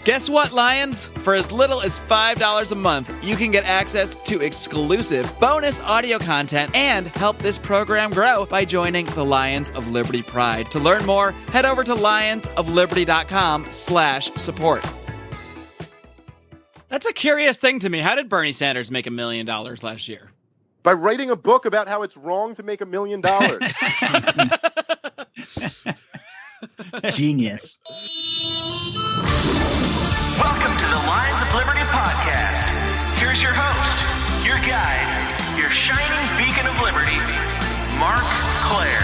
Guess what, Lions? For as little as $5 a month, you can get access to exclusive bonus audio content and help this program grow by joining the Lions of Liberty Pride. To learn more, head over to lionsofliberty.com/support. That's a curious thing to me. How did Bernie Sanders make $1 million last year? By writing a book about how it's wrong to make $1 million. Genius. Welcome to the Lions of Liberty podcast. Here's your host, your guide, your shining beacon of liberty, Mark Claire.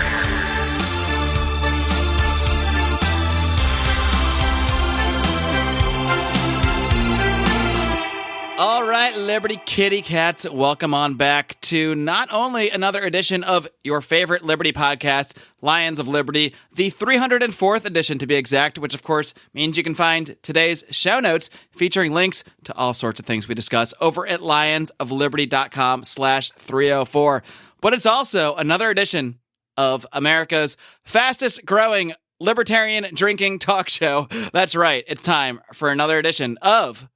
All right, Liberty kitty cats, welcome on back to not only another edition of your favorite Liberty podcast, Lions of Liberty, the 304th edition to be exact, which of course means you can find today's show notes featuring links to all sorts of things we discuss over at lionsofliberty.com/304. But it's also another edition of America's fastest growing libertarian drinking talk show. That's right, it's time for another edition of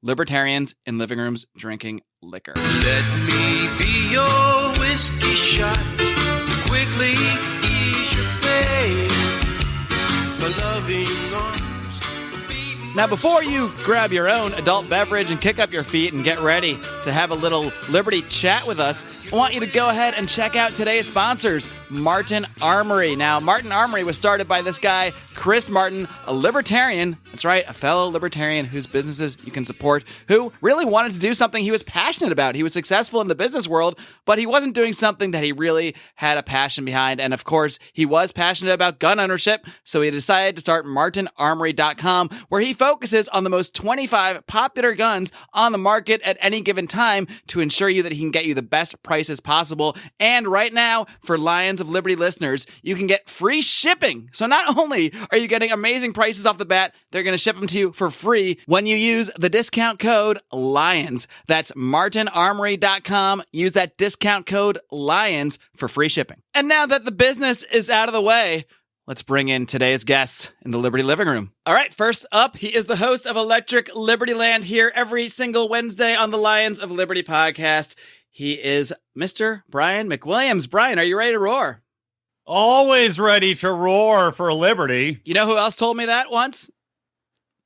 Libertarians in Living Rooms Drinking Liquor. Let me be your whiskey shot, quickly ease your pain, my loving arms. Now, before you grab your own adult beverage and kick up your feet and get ready to have a little Liberty chat with us, I want you to go ahead and check out today's sponsors, Martin Armory. Now, Martin Armory was started by this guy, Chris Martin, a libertarian. That's right, a fellow libertarian whose businesses you can support, who really wanted to do something he was passionate about. He was successful in the business world, but he wasn't doing something that he really had a passion behind. And of course, he was passionate about gun ownership, so he decided to start martinarmory.com, where he focuses on the most 25 popular guns on the market at any given time to ensure you that he can get you the best prices possible. And right now, for Lions of Liberty listeners, you can get free shipping. So not only are you getting amazing prices off the bat, they're going to ship them to you for free when you use the discount code LIONS. That's martinarmory.com. Use that discount code LIONS for free shipping. And now that the business is out of the way, let's bring in today's guests in the Liberty Living Room. All right, first up, he is the host of Electric Liberty Land here every single Wednesday on the Lions of Liberty podcast. He is Mr. Brian McWilliams. Brian, are you ready to roar? Always ready to roar for liberty. You know who else told me that once?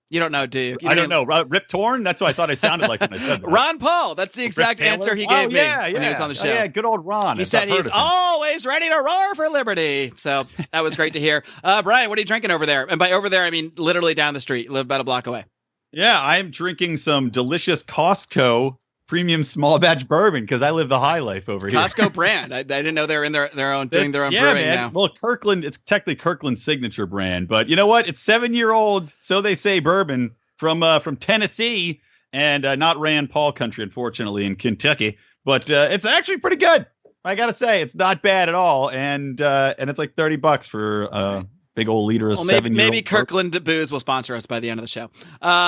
You don't know, do you? I don't know. Rip Torn? That's what I thought I sounded like when I said that. Ron Paul. That's the exact answer he gave me when he was on the show. Yeah, good old Ron. He said he's always ready to roar for liberty. So that was great to hear. Brian, what are you drinking over there? And by over there, I mean literally down the street. You live about a block away. Yeah, I'm drinking some delicious Costco premium small batch bourbon because I live the high life over here. Costco brand. I didn't know they were in their own doing their own brewing man. now. Well, Kirkland, it's technically Kirkland's signature brand, but you know what? It's 7-year-old, so they say, bourbon from Tennessee and not Rand Paul country, unfortunately, in Kentucky. But it's actually pretty good. I gotta say, it's not bad at all, and it's like $30 for big old liter of 7-year-old. Maybe Kirkland Booze will sponsor us by the end of the show.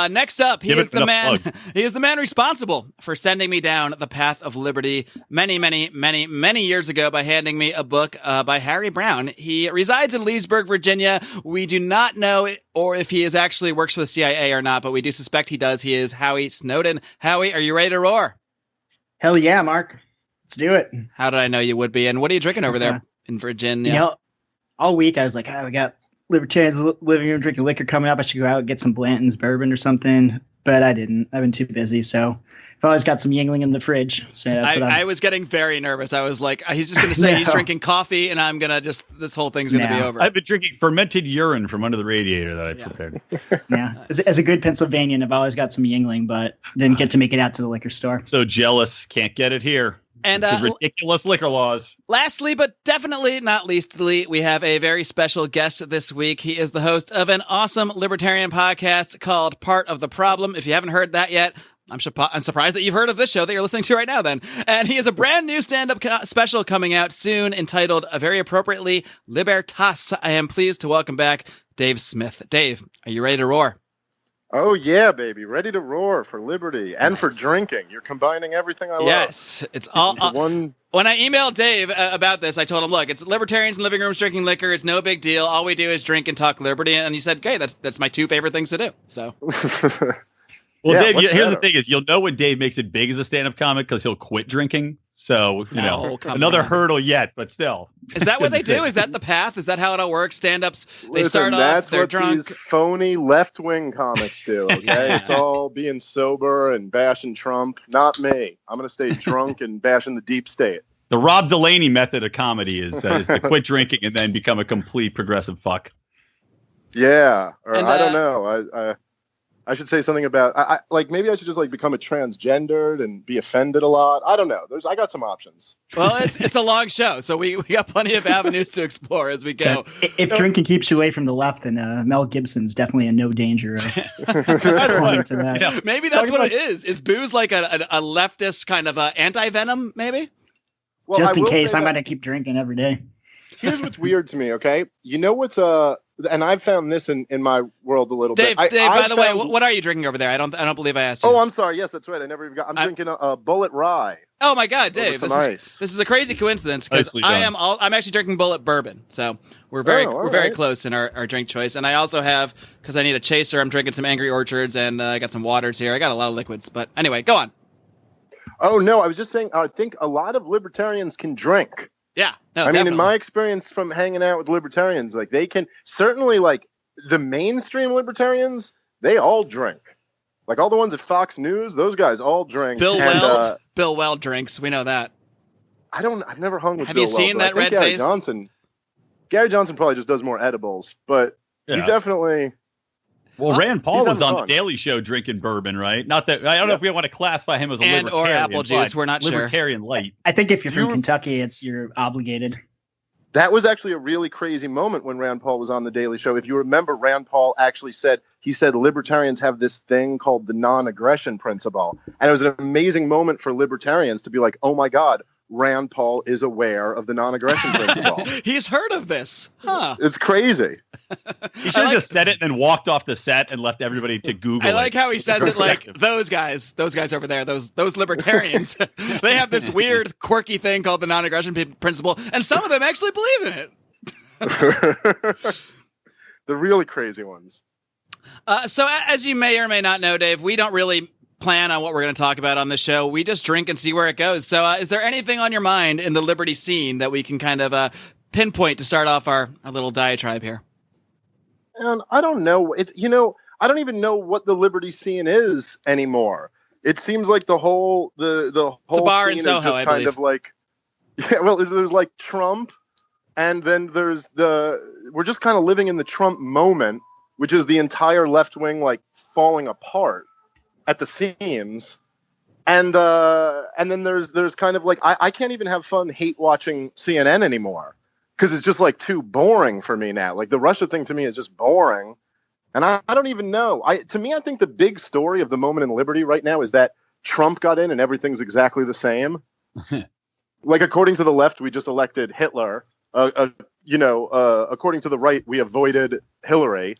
Next up, he is the man. He is the man responsible for sending me down the path of liberty many years ago by handing me a book by Harry Brown. He resides in Leesburg, Virginia. We do not know or if he actually works for the CIA or not, but we do suspect he does. He is Howie Snowden. Howie, are you ready to roar? Hell yeah, Mark. Let's do it. How did I know you would be? And what are you drinking over there in Virginia? You know, all week I was like, we got Libertarians Living Room Drinking Liquor coming up. I should go out and get some Blanton's bourbon or something, but I didn't. I've been too busy, so I've always got some Yuengling in the fridge. So that's what I was getting very nervous. I was like, he's just going to say he's drinking coffee, and I'm going to this whole thing's going to be over. I've been drinking fermented urine from under the radiator that I prepared. Yeah. As a good Pennsylvanian, I've always got some Yuengling, but didn't get to make it out to the liquor store. So jealous. Can't get it here. And ridiculous liquor laws. Lastly, but definitely not leastly, we have a very special guest this week. He is the host of an awesome libertarian podcast called Part of the Problem. If you haven't heard that yet, I'm surprised that you've heard of this show that you're listening to right now then. And he has a brand new stand-up special coming out soon entitled, very appropriately, Libertas. I am pleased to welcome back Dave Smith. Dave, are you ready to roar? Oh yeah, baby, ready to roar for liberty and for drinking. You're combining everything I love. Yes, it's all into one. When I emailed Dave about this, I told him, "Look, it's libertarians in living rooms drinking liquor. It's no big deal. All we do is drink and talk liberty." And he said, "Okay, that's my two favorite things to do." So, well, Yeah, Dave, what's here's the better? thing: is you'll know when Dave makes it big as a stand-up comic because he'll quit drinking. So No, come another on. hurdle yet, but still. is that what they do? Is that the path? Is that how it all works? Stand-ups, they Listen, start off, that's they're what drunk. these phony left-wing comics do. Okay, it's all being sober and bashing Trump. Not me. I'm gonna stay drunk and bashing the deep state. The Rob Delaney method of comedy is to quit drinking and then become a complete progressive fuck. Yeah, or And, I don't know. I should say something about like maybe I should just like become a transgendered and be offended a lot. I don't know. I got some options. Well, it's a long show, so we got plenty of avenues to explore as we go. So if drinking keeps you away from the left, then Mel Gibson's definitely in no danger of falling to that. Yeah. Maybe that's what it is. Is booze like a leftist kind of anti-venom, maybe? Well, Just I in will case, say I'm that- going to keep drinking every day. Here's what's weird to me. Okay, you know what's and I've found this in my world a little Dave, bit. Dave, by I've the way, found- what are you drinking over there? I don't believe I asked you. Oh, I'm sorry. Yes, that's right. I never even got. I'm drinking a Bullet Rye. Oh my God, Dave! Over This some is, ice. this is a crazy coincidence because Nicely I done. I'm actually drinking Bullet Bourbon, so we're very all very right. close in our drink choice. And I also have, because I need a chaser, I'm drinking some Angry Orchards and I got some waters here. I got a lot of liquids, but anyway, go on. Oh no, I was just saying. I think a lot of libertarians can drink. Yeah, no, I mean, definitely. in my experience from hanging out with libertarians, like they can certainly like the mainstream libertarians, they all drink. Like all the ones at Fox News, those guys all drink. Bill and, Weld, Bill Weld drinks. We know that. I've never hung with Have Bill you seen Weld, but that I think red Gary face? Gary Johnson probably just does more edibles, but he Yeah. definitely. Well, Rand Paul He's was having on fun. The Daily Show drinking bourbon, right? Not that I don't know if we want to classify him as a And or libertarian, apple juice, but we're not sure. libertarian light. I think if you're from You- Kentucky, you're obligated. That was actually a really crazy moment when Rand Paul was on The Daily Show. If you remember, Rand Paul actually said libertarians have this thing called the non-aggression principle. And it was an amazing moment for libertarians to be like, oh my God, Rand Paul is aware of the non-aggression principle. He's heard of this, huh? It's crazy. He should have just said it and then walked off the set and left everybody to Google I like it. how he says it like Perspective. those guys over there, those libertarians. They have this weird, quirky thing called the non-aggression principle, and some of them actually believe in it. The really crazy ones. So as you may or may not know, Dave, we don't really plan on what we're going to talk about on the show. We just drink and see where it goes. So is there anything on your mind in the Liberty scene that we can kind of pinpoint to start off our little diatribe here? And I don't know. I don't even know what the Liberty scene is anymore. It seems like the whole whole bar in scene Soho, is just I kind believe. of like, yeah. Well, there's like Trump, and then there's we're just kind of living in the Trump moment, which is the entire left wing like falling apart at the seams, and then there's kind of like I can't even have fun hate watching CNN anymore. Because it's just like too boring for me now. Like the Russia thing to me is just boring. And I don't even know. To me, I think the big story of the moment in Liberty right now is that Trump got in and everything's exactly the same. Like according to the left, we just elected Hitler. According to the right, we avoided Hillary.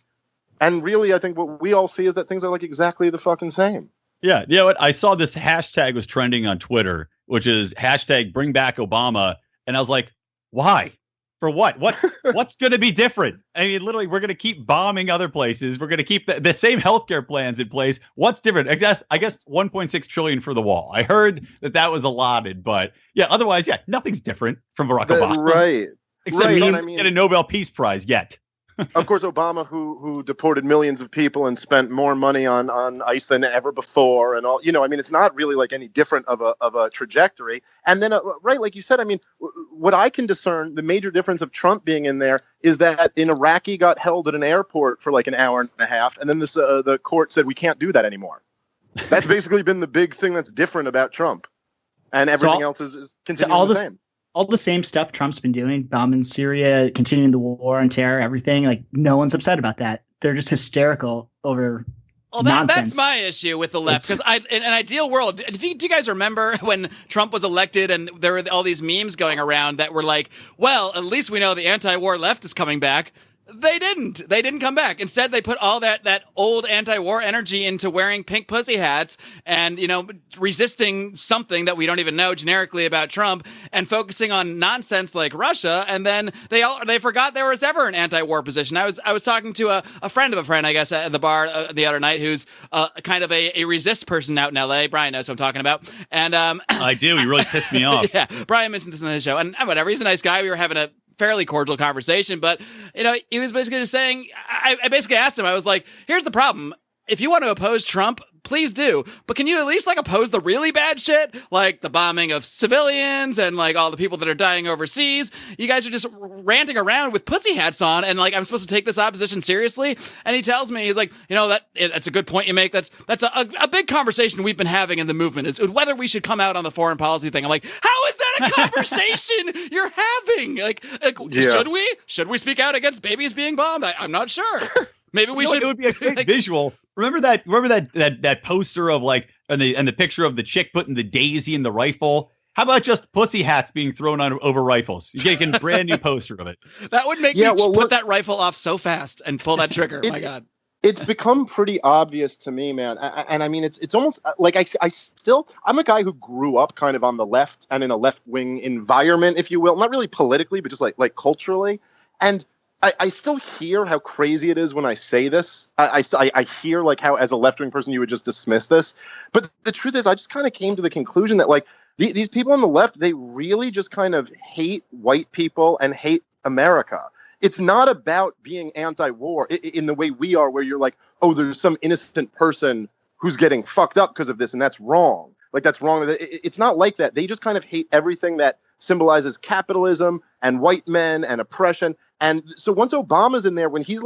And really, I think what we all see is that things are like exactly the fucking same. Yeah, you know what? I saw this hashtag was trending on Twitter, which is hashtag bring back Obama. And I was like, why? For what? What's going to be different? I mean, literally, we're going to keep bombing other places. We're going to keep the same healthcare plans in place. What's different? I guess 1.6 trillion for the wall. I heard that was allotted, but yeah, otherwise, yeah, nothing's different from Barack Obama. Right. Except right, he and didn't get a Nobel Peace Prize yet. Of course, Obama, who deported millions of people and spent more money on ICE than ever before, and all. I mean, it's not really like any different of a trajectory. And then, right, like you said, I mean, what I can discern, the major difference of Trump being in there is that in Iraq he got held at an airport for like an hour and a half, and then the court said we can't do that anymore. That's basically been the big thing that's different about Trump, and everything else is continuing the same. All the same stuff Trump's been doing, bombing Syria, continuing the war on terror, everything. Like no one's upset about that. They're just hysterical over nonsense. That's my issue with the left. Because in an ideal world, do you guys remember when Trump was elected and there were all these memes going around that were like, well, at least we know the anti-war left is coming back. They didn't. They didn't come back. Instead, they put all that old anti-war energy into wearing pink pussy hats and, resisting something that we don't even know generically about Trump and focusing on nonsense like Russia. And then they forgot there was ever an anti-war position. I was talking to a friend of a friend, I guess, at the bar the other night who's kind of a resist person out in LA. Brian knows what I'm talking about. And I do. He really pissed me off. Yeah, Brian mentioned this on his show. And whatever, he's a nice guy. We were having a fairly cordial conversation, but he was basically just saying, I basically asked him, I was like, here's the problem. If you want to oppose Trump, please do. But can you at least oppose the really bad shit? Like the bombing of civilians and all the people that are dying overseas. You guys are just ranting around with pussy hats on and I'm supposed to take this opposition seriously. And he tells me, he's like, that's a good point you make. That's a big conversation we've been having in the movement is whether we should come out on the foreign policy thing. I'm like, how is that a conversation you're having? Should we speak out against babies being bombed? I'm not sure. Maybe we should. It would be a great visual. Remember that poster of and the picture of the chick putting the daisy in the rifle? How about just pussy hats being thrown on over rifles? You get a brand new poster of it. That would make me put that rifle off so fast and pull that trigger. My God. It's become pretty obvious to me, man. And I mean, it's almost like I'm a guy who grew up kind of on the left and in a left-wing environment, if you will. Not really politically, but just like culturally. And I still hear how crazy it is when I say this. I hear how as a left-wing person you would just dismiss this. But the truth is I just kind of came to the conclusion that these people on the left, they really just kind of hate white people and hate America. It's not about being anti-war in the way we are, where you're like, oh, there's some innocent person who's getting fucked up because of this, and that's wrong. That's wrong. It's not like that. They just kind of hate everything that symbolizes capitalism and white men and oppression. And so once Obama's in there, when he's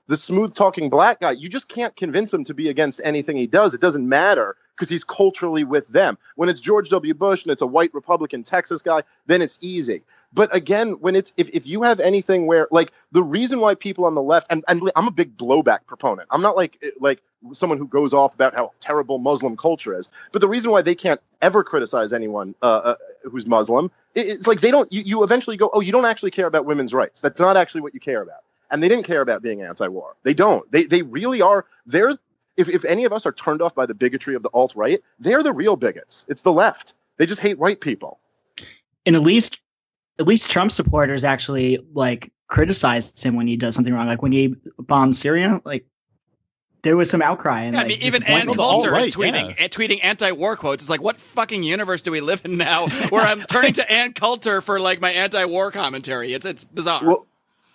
the smooth talking black guy, you just can't convince him to be against anything he does. It doesn't matter because he's culturally with them. When it's George W. Bush and it's a white Republican Texas guy, then it's easy. But again, when it's if you have anything where the reason why people on the left, and I'm a big blowback proponent. I'm not like someone who goes off about how terrible Muslim culture is. But the reason why they can't ever criticize anyone who's Muslim, it's they don't. You eventually go, oh, you don't actually care about women's rights. That's not actually what you care about. And they didn't care about being anti-war. They don't. They really are. If any of us are turned off by the bigotry of the alt-right, they're the real bigots. It's the left. They just hate white people. And at least Trump supporters actually criticized him when he does something wrong. When he bombed Syria, there was some outcry. And even Ann Coulter is tweeting anti-war quotes. It's what fucking universe do we live in now where I'm turning to Ann Coulter for my anti-war commentary? It's bizarre.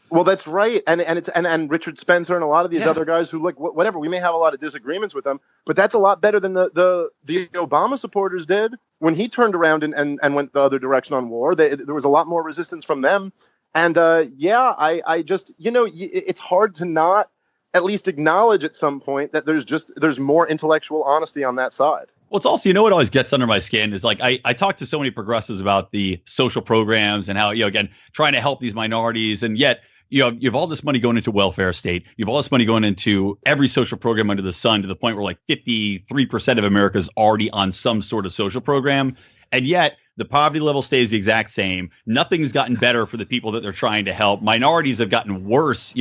Well, that's right, and Richard Spencer and a lot of these other guys who whatever. We may have a lot of disagreements with them, but that's a lot better than the Obama supporters did when he turned around and went the other direction on war. There was a lot more resistance from them, and I just it's hard to not at least acknowledge at some point that there's more intellectual honesty on that side. Well, it's also, what always gets under my skin is I talk to so many progressives about the social programs and how, again, trying to help these minorities. And yet, you have all this money going into welfare state. You have all this money going into every social program under the sun to the point where 53% of America is already on some sort of social program. And yet the poverty level stays the exact same. Nothing's gotten better for the people that they're trying to help. Minorities have gotten worse.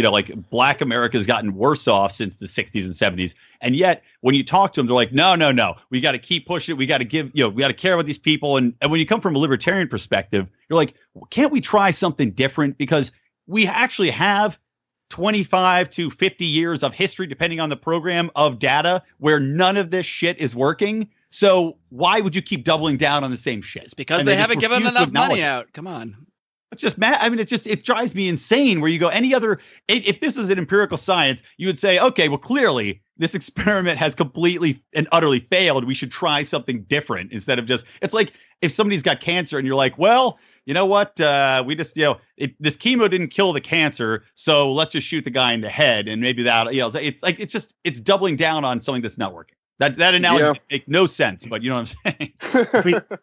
Black America has gotten worse off since the 60s and 70s. And yet when you talk to them, they're no. We got to keep pushing it. We got to give, we got to care about these people. And when you come from a libertarian perspective, you're can't we try something different? Because we actually have 25 to 50 years of history, depending on the program, of data where none of this shit is working. So why would you keep doubling down on the same shit? It's because they haven't given enough money out. Come on. It's just mad. I mean, it drives me insane where you go if this is an empirical science, you would say, okay, well, clearly this experiment has completely and utterly failed. We should try something different instead of it's like if somebody's got cancer and you're well, you know what? We just, this chemo didn't kill the cancer. So let's just shoot the guy in the head. And maybe that, it's doubling down on something that's not working. That analogy makes no sense, but you know what I'm saying?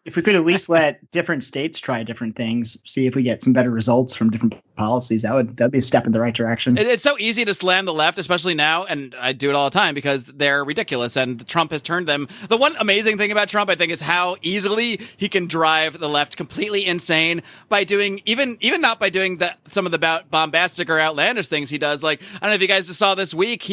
if we could at least let different states try different things, see if we get some better results from different policies. That'd be a step in the right direction. It's so easy to slam the left, especially now, and I do it all the time because they're ridiculous, and Trump has turned them. The one amazing thing about Trump, I think, is how easily he can drive the left completely insane by doing, even not by doing some of the bombastic or outlandish things he does. Like, I don't know if you guys just saw this week,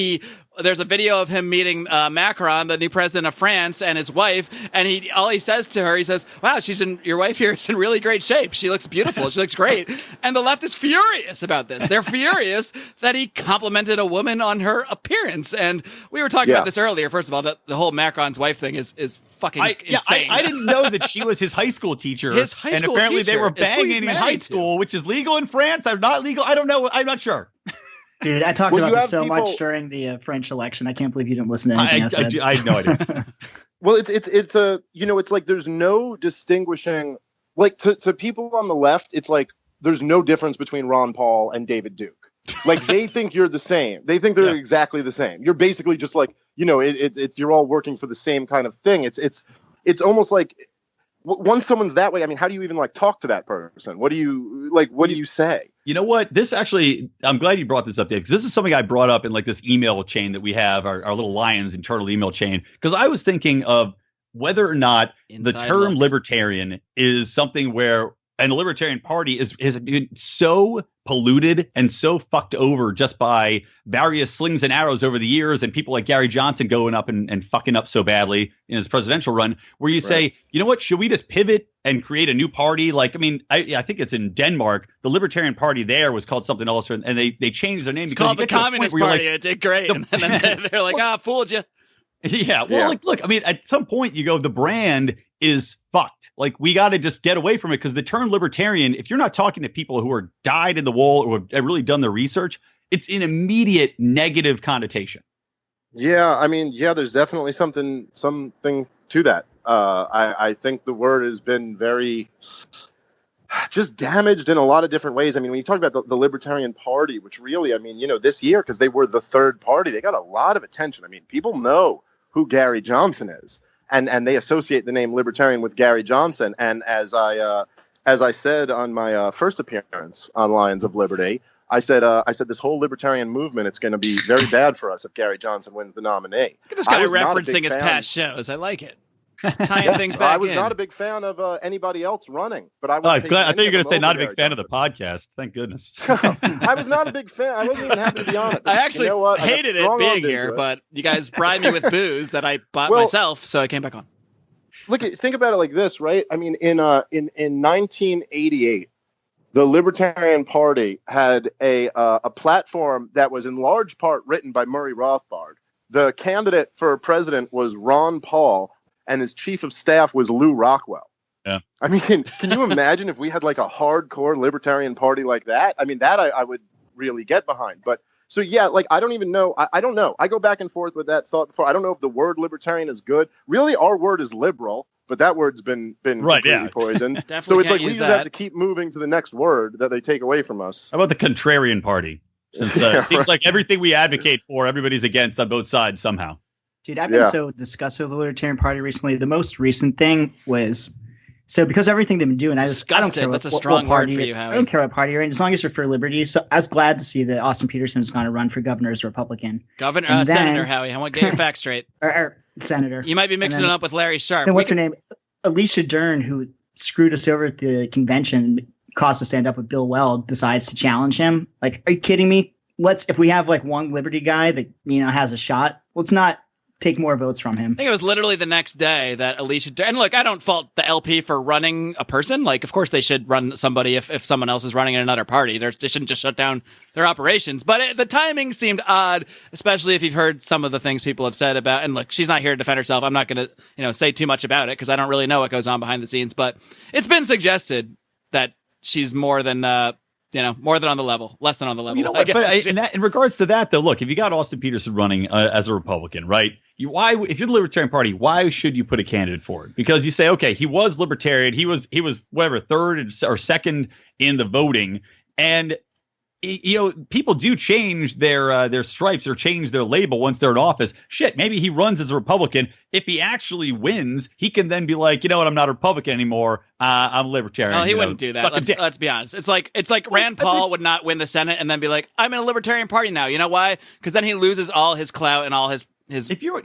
there's a video of him meeting Macron, the new president of France, and his wife, and all he says to her, he says, wow, your wife here is in really great shape. She looks beautiful. She looks great. And the left is furious about this. They're furious that he complimented a woman on her appearance. And we were talking about this earlier. First of all, the whole Macron's wife thing is fucking insane. I didn't know that she was his high school teacher. His high school and apparently teacher they were banging in high school, which is legal in France. I'm not legal. I don't know. I'm not sure. Dude, I talked about this so much during the French election. I can't believe you didn't listen to anything I said. I had no idea. Well, it's like there's no distinguishing, like to people on the left, it's like there's no difference between Ron Paul and David Duke. Like they think you're the same. They think they're exactly the same. You're basically just like, you're all working for the same kind of thing. It's almost like once someone's that way, I mean, how do you even like talk to that person? What do you say? You know what? This actually, I'm glad you brought this up, Dave, because this is something I brought up in like this email chain that we have, our little Lions internal email chain, because I was thinking of whether or not the term libertarian is something where, and the Libertarian Party has been so polluted and so fucked over just by various slings and arrows over the years, and people like Gary Johnson going up and fucking up so badly in his presidential run, where you say, you know what, should we just pivot and create a new party? Like, I mean, I think it's in Denmark. The Libertarian Party there was called something else, and they changed their name. It's called the Communist Party. It did great. And then they're like, fooled you. Yeah. Well, like, look, I mean, at some point you go, the brand is fucked. Like, we got to just get away from it, because the term libertarian, if you're not talking to people who are dyed in the wool or have really done their research, it's an immediate negative connotation. Yeah. I mean, there's definitely something to that. I think the word has been very just damaged in a lot of different ways. I mean, when you talk about the Libertarian Party, which really, I mean, this year, because they were the third party, they got a lot of attention. I mean, people know who Gary Johnson is, and they associate the name Libertarian with Gary Johnson. And as I said on my first appearance on Lions of Liberty, I said this whole libertarian movement, it's going to be very bad for us if Gary Johnson wins the nominee. Look at this guy referencing his past shows. I like it. Tying things back. I was not a big fan of anybody else running, but I was. I thought you were going to say not a big fan of the podcast. Thank goodness. I was not a big fan. I wasn't even happy to be on it. I actually hated it being here, but you guys bribed me with booze that I bought myself, so I came back on. Look, think about it like this, right? I mean, in 1988, the Libertarian Party had a platform that was in large part written by Murray Rothbard. The candidate for president was Ron Paul, and his chief of staff was Lou Rockwell. Yeah. I mean, can you imagine if we had like a hardcore Libertarian Party like that? I mean, that I would really get behind. But so, yeah, like, I don't even know. I don't know. I go back and forth with that thought before. I don't know if the word libertarian is good. Really, our word is liberal, but that word's been completely poisoned. So it's like we just have to keep moving to the next word that they take away from us. How about the Contrarian Party? Since it seems like everything we advocate for, everybody's against on both sides somehow. Dude, I've been so disgusted with the Libertarian Party recently. The most recent thing was, so because everything they've been doing, I don't care That's a strong word for you, Howie. I don't care what party you're in, as long as you're for liberty. So I was glad to see that Austin Petersen is going to run for governor as a Republican. Senator Howie. I want to get your facts straight. or senator. You might be mixing it up with Larry Sharp. And what's her name? Alicia Dearn, who screwed us over at the convention, caused us to stand up with Bill Weld, decides to challenge him. Like, are you kidding me? If we have like one liberty guy that has a shot, let's not take more votes from him. I think it was literally the next day that Alicia, and look, I don't fault the LP for running a person. Like, of course they should run somebody if someone else is running in another party. They shouldn't just shut down their operations. But the timing seemed odd, especially if you've heard some of the things people have said about, and look, she's not here to defend herself. I'm not going to, say too much about it because I don't really know what goes on behind the scenes, but it's been suggested that she's more than on the level, less than on the level. You know what? In regards to that, though, look, if you got Austin Petersen running as a Republican, right? If you're the Libertarian Party, why should you put a candidate forward? Because you say, okay, he was libertarian, he was whatever, third or second in the voting, and people do change their stripes or change their label once they're in office. Shit, maybe he runs as a Republican. If he actually wins, he can then be like, you know what, I'm not a Republican anymore. I'm a Libertarian. Well, he wouldn't do that. Let's be honest. It's like Rand Paul would not win the Senate and then be like, I'm in a Libertarian Party now. You know why? Because then he loses all his clout and all his if your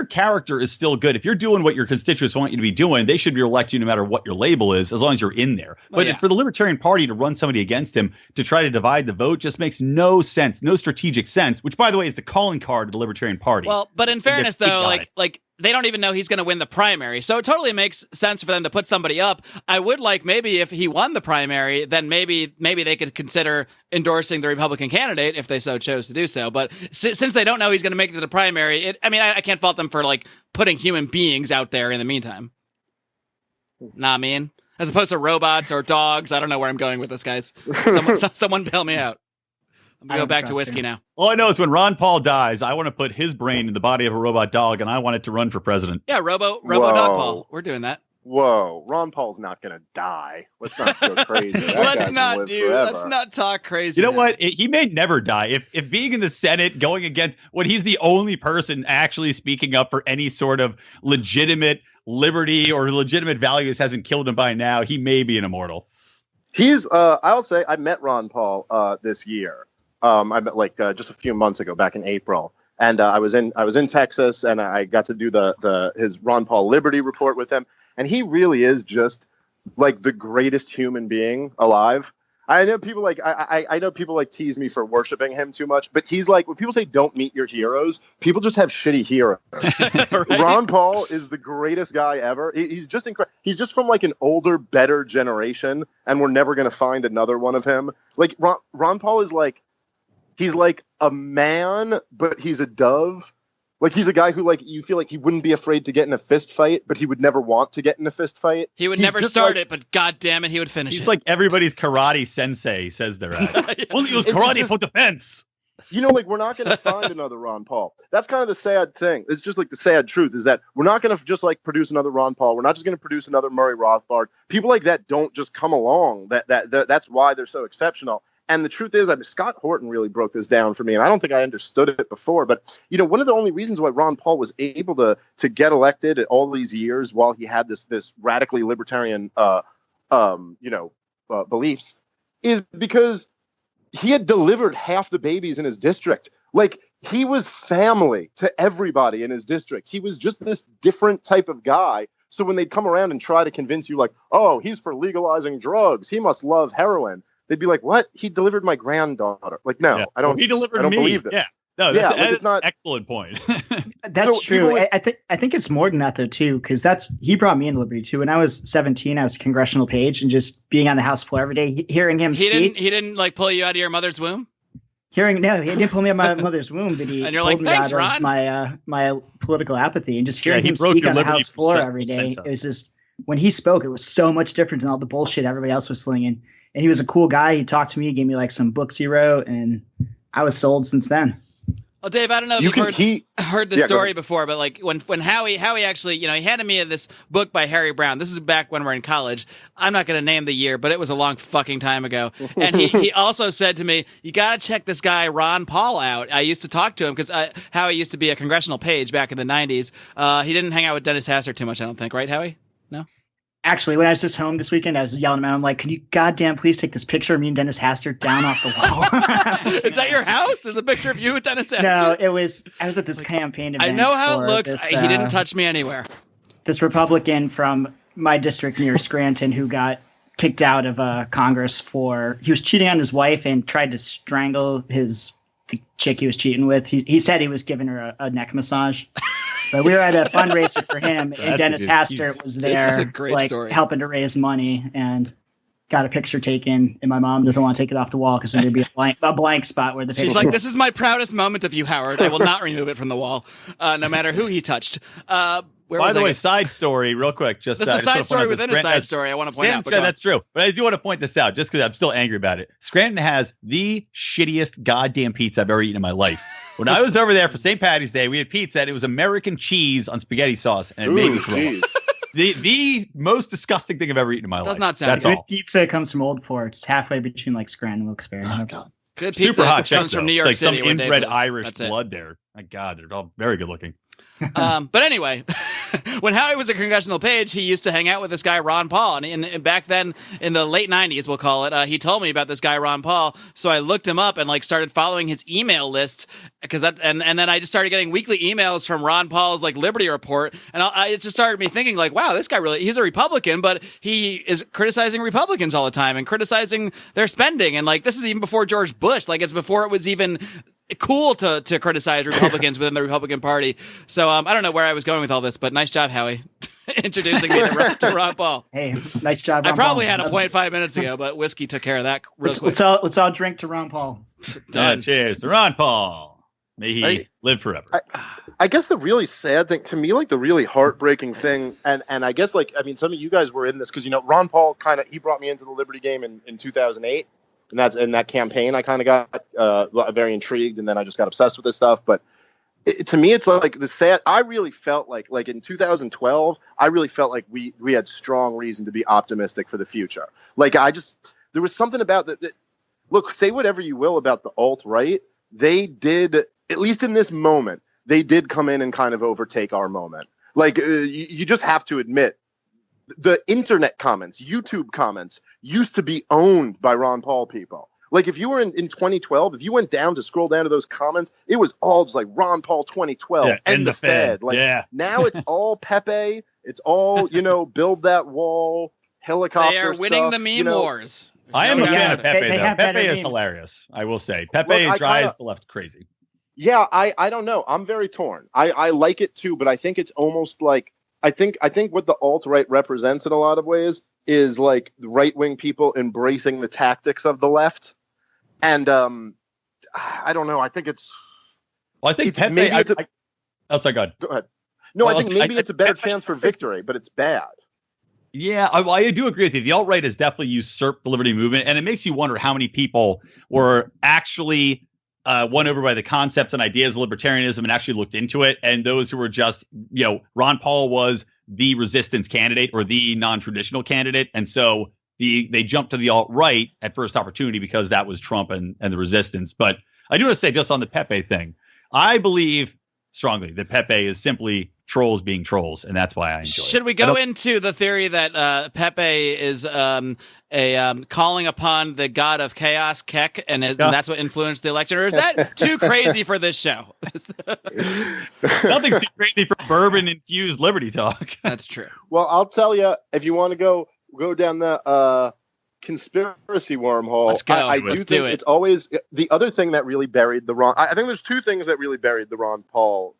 character is still good, if you're doing what your constituents want you to be doing, they should be elect you no matter what your label is, as long as you're in there. But for the Libertarian Party to run somebody against him to try to divide the vote just makes no sense, no strategic sense, which, by the way, is the calling card of the Libertarian Party. Well, but in fairness, though, like they don't even know he's going to win the primary, so it totally makes sense for them to put somebody up. I would like maybe if he won the primary, then maybe they could consider endorsing the Republican candidate if they so chose to do so. But since they don't know he's going to make it to the primary, I can't fault them for like putting human beings out there in the meantime. Nah, I mean, as opposed to robots or dogs. I don't know where I'm going with this, guys. Someone bail me out. I'm going to go back to whiskey now. All I know is when Ron Paul dies, I want to put his brain in the body of a robot dog, and I want it to run for president. Yeah, Robo Dog Paul. We're doing that. Whoa, Ron Paul's not going to die. Let's not go crazy. Let's not talk crazy. You know what? He may never die. If being in the Senate, going against when he's the only person actually speaking up for any sort of legitimate liberty or legitimate values hasn't killed him by now, he may be an immortal. He's, I'll say, I met Ron Paul this year. I met just a few months ago, back in April, and I was in Texas, and I got to do his Ron Paul Liberty Report with him, and he really is just like the greatest human being alive. I know people I know people tease me for worshiping him too much, but he's like, when people say don't meet your heroes, people just have shitty heroes. Right? Ron Paul is the greatest guy ever. He's just incredible. He's just from like an older, better generation, and we're never going to find another one of him. Like Ron Paul is like. He's like a man, but he's a dove. Like he's a guy who you feel like he wouldn't be afraid to get in a fist fight, but he would never want to get in a fist fight. He would never start it, but god damn it, he would finish it. He's like everybody's karate sensei says they're at. We'll use karate for defense. We're not going to find another Ron Paul. That's kind of the sad thing. It's just like the sad truth is that we're not going to just produce another Ron Paul. We're not just going to produce another Murray Rothbard. People like that don't just come along. That's why they're so exceptional. And the truth is, Scott Horton really broke this down for me, and I don't think I understood it before. But one of the only reasons why Ron Paul was able to get elected all these years while he had this radically libertarian beliefs is because he had delivered half the babies in his district. Like he was family to everybody in his district. He was just this different type of guy. So when they'd come around and try to convince you, oh, he's for legalizing drugs, he must love heroin. They'd be like, "What? He delivered my granddaughter." Like, no, I don't. He delivered I don't me. believe this. Yeah, no, it's not an excellent point. That's true. I think it's more than that though too, because he brought me into Liberty too. When I was 17, I was a congressional page, and just being on the House floor every day, hearing him speak. He didn't pull you out of your mother's womb. No, he didn't pull me out of my mother's womb, but he and you're like, thanks, Ron. My political apathy, and just hearing him speak on the House floor every day, it was just. When he spoke, it was so much different than all the bullshit everybody else was slinging. And he was a cool guy. He talked to me, he gave me some books he wrote, and I was sold since then. Well, Dave, I don't know if you've heard the story before, but when Howie actually, he handed me this book by Harry Brown. This is back when we're in college. I'm not going to name the year, but it was a long fucking time ago. And he also said to me, you got to check this guy Ron Paul out. I used to talk to him because Howie used to be a congressional page back in the 90s. He didn't hang out with Dennis Hastert too much, I don't think. Right, Howie? No? Actually, when I was just home this weekend, I was yelling at him. I'm like, can you goddamn please take this picture of me and Dennis Hastert down off the wall? It's at your house? There's a picture of you with Dennis Hastert? No, I was at this campaign event. I know how it looks. He didn't touch me anywhere. This Republican from my district near Scranton who got kicked out of Congress he was cheating on his wife and tried to strangle the chick he was cheating with. He said he was giving her a neck massage. But we were at a fundraiser for him, and Dennis Hastert was there, this is a great story. Helping to raise money, and got a picture taken. And my mom doesn't want to take it off the wall because there'd be a blank spot where the picture. She's like, "This is my proudest moment of you, Howard. I will not remove it from the wall, no matter who he touched." By the way, side story, real quick. This is a side story within a side story. I want to point out. That's true, but I do want to point this out just because I'm still angry about it. Scranton has the shittiest goddamn pizza I've ever eaten in my life. When I was over there for St. Patty's Day, we had pizza, and it was American cheese on spaghetti sauce, and it made me throw up. the most disgusting thing I've ever eaten in my life. Does not sound That's good. all. Pizza comes from Old Fort. It's halfway between like Scranton and Wilkes-Barre. That's- Good pizza Super hot chicks, comes from though. New York It's like City. some where Dave inbred lives. Irish That's it. blood there. My God, they're all very good looking. But anyway, when Howie was a congressional page, he used to hang out with this guy, Ron Paul. And back then, in the late 90s, we'll call it, he told me about this guy, Ron Paul. So I looked him up and like started following his email list and then I just started getting weekly emails from Ron Paul's like Liberty Report. And it just started me thinking like, wow, this guy he's a Republican, but he is criticizing Republicans all the time and criticizing their spending. And like, this is even before George Bush. Like, it's before it was even cool to criticize Republicans within the Republican Party. So I don't know where I was going with all this, but nice job, Howie, introducing me to Ron Paul. Hey, nice job, I Ron probably Paul. had a point 5 minutes ago, but whiskey took care of that real quick. Let's all drink to Ron Paul. Done. Cheers to Ron Paul. May he live forever. I guess the really sad thing to me, like the really heartbreaking thing, and I guess like, I mean, some of you guys were in this because, you know, Ron Paul he brought me into the Liberty game in 2008. And that's in that campaign. I kind of got very intrigued, and then I just got obsessed with this stuff. But to me, it's like the sad. I really felt like in 2012, I really felt like we had strong reason to be optimistic for the future. Like there was something about that. Look, say whatever you will about the alt-right, they did, at least in this moment, they did come in and kind of overtake our moment. Like you just have to admit, the internet comments, YouTube comments used to be owned by Ron Paul people. Like if you were in 2012, if you went down to scroll down to those comments, it was all just like Ron Paul 2012 and the Fed. Like now it's all Pepe. It's all, you know, build that wall, helicopter. They are winning stuff, the meme wars. I am a fan of Pepe, They though. have better Pepe is memes. hilarious, I will say. Pepe drives the left crazy. Yeah, I don't know. I'm very torn. I like it too, but I think it's almost like, I think what the alt-right represents in a lot of ways is like right-wing people embracing the tactics of the left. And I don't know. I think it's... Well, I think it's, Pepe... Oh, sorry, go ahead. Go ahead. No, Well, I think maybe it's a better chance for victory, but it's bad. Yeah, I do agree with you. The alt-right has definitely usurped the liberty movement, and it makes you wonder how many people were actually won over by the concepts and ideas of libertarianism and actually looked into it, and those who were just, you know, Ron Paul was the resistance candidate or the non-traditional candidate, and so they jumped to the alt-right at first opportunity because that was Trump and the resistance. But I do want to say, just on the Pepe thing, I believe strongly that Pepe is simply trolls being trolls, and that's why I enjoy it. Should we go into the theory that Pepe is calling upon the god of chaos, Kek, and that's what influenced the election? Or is that too crazy for this show? Nothing's too crazy for bourbon-infused liberty talk. That's true. Well, I'll tell you, if you want to go down the conspiracy wormhole, Let's go. I Let's do do think it. it's always the other thing that really buried the Ron. I think there's two things that really buried the Ron Paul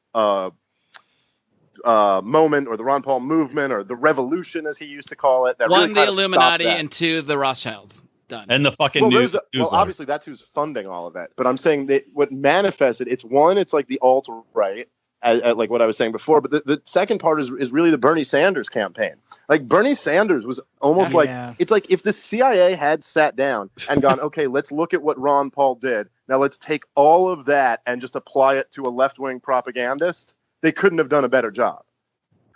moment, or the Ron Paul movement, or the revolution, as he used to call it. That One, really the kind of stopped Illuminati, that. and two, the Rothschilds. Done. And the fucking news. Well, obviously that's who's funding all of it. But I'm saying that what manifested, it's like the alt-right, like what I was saying before. But the second part is really the Bernie Sanders campaign. Like Bernie Sanders was almost it's like if the CIA had sat down and gone, okay, let's look at what Ron Paul did. Now let's take all of that and just apply it to a left-wing propagandist. They couldn't have done a better job.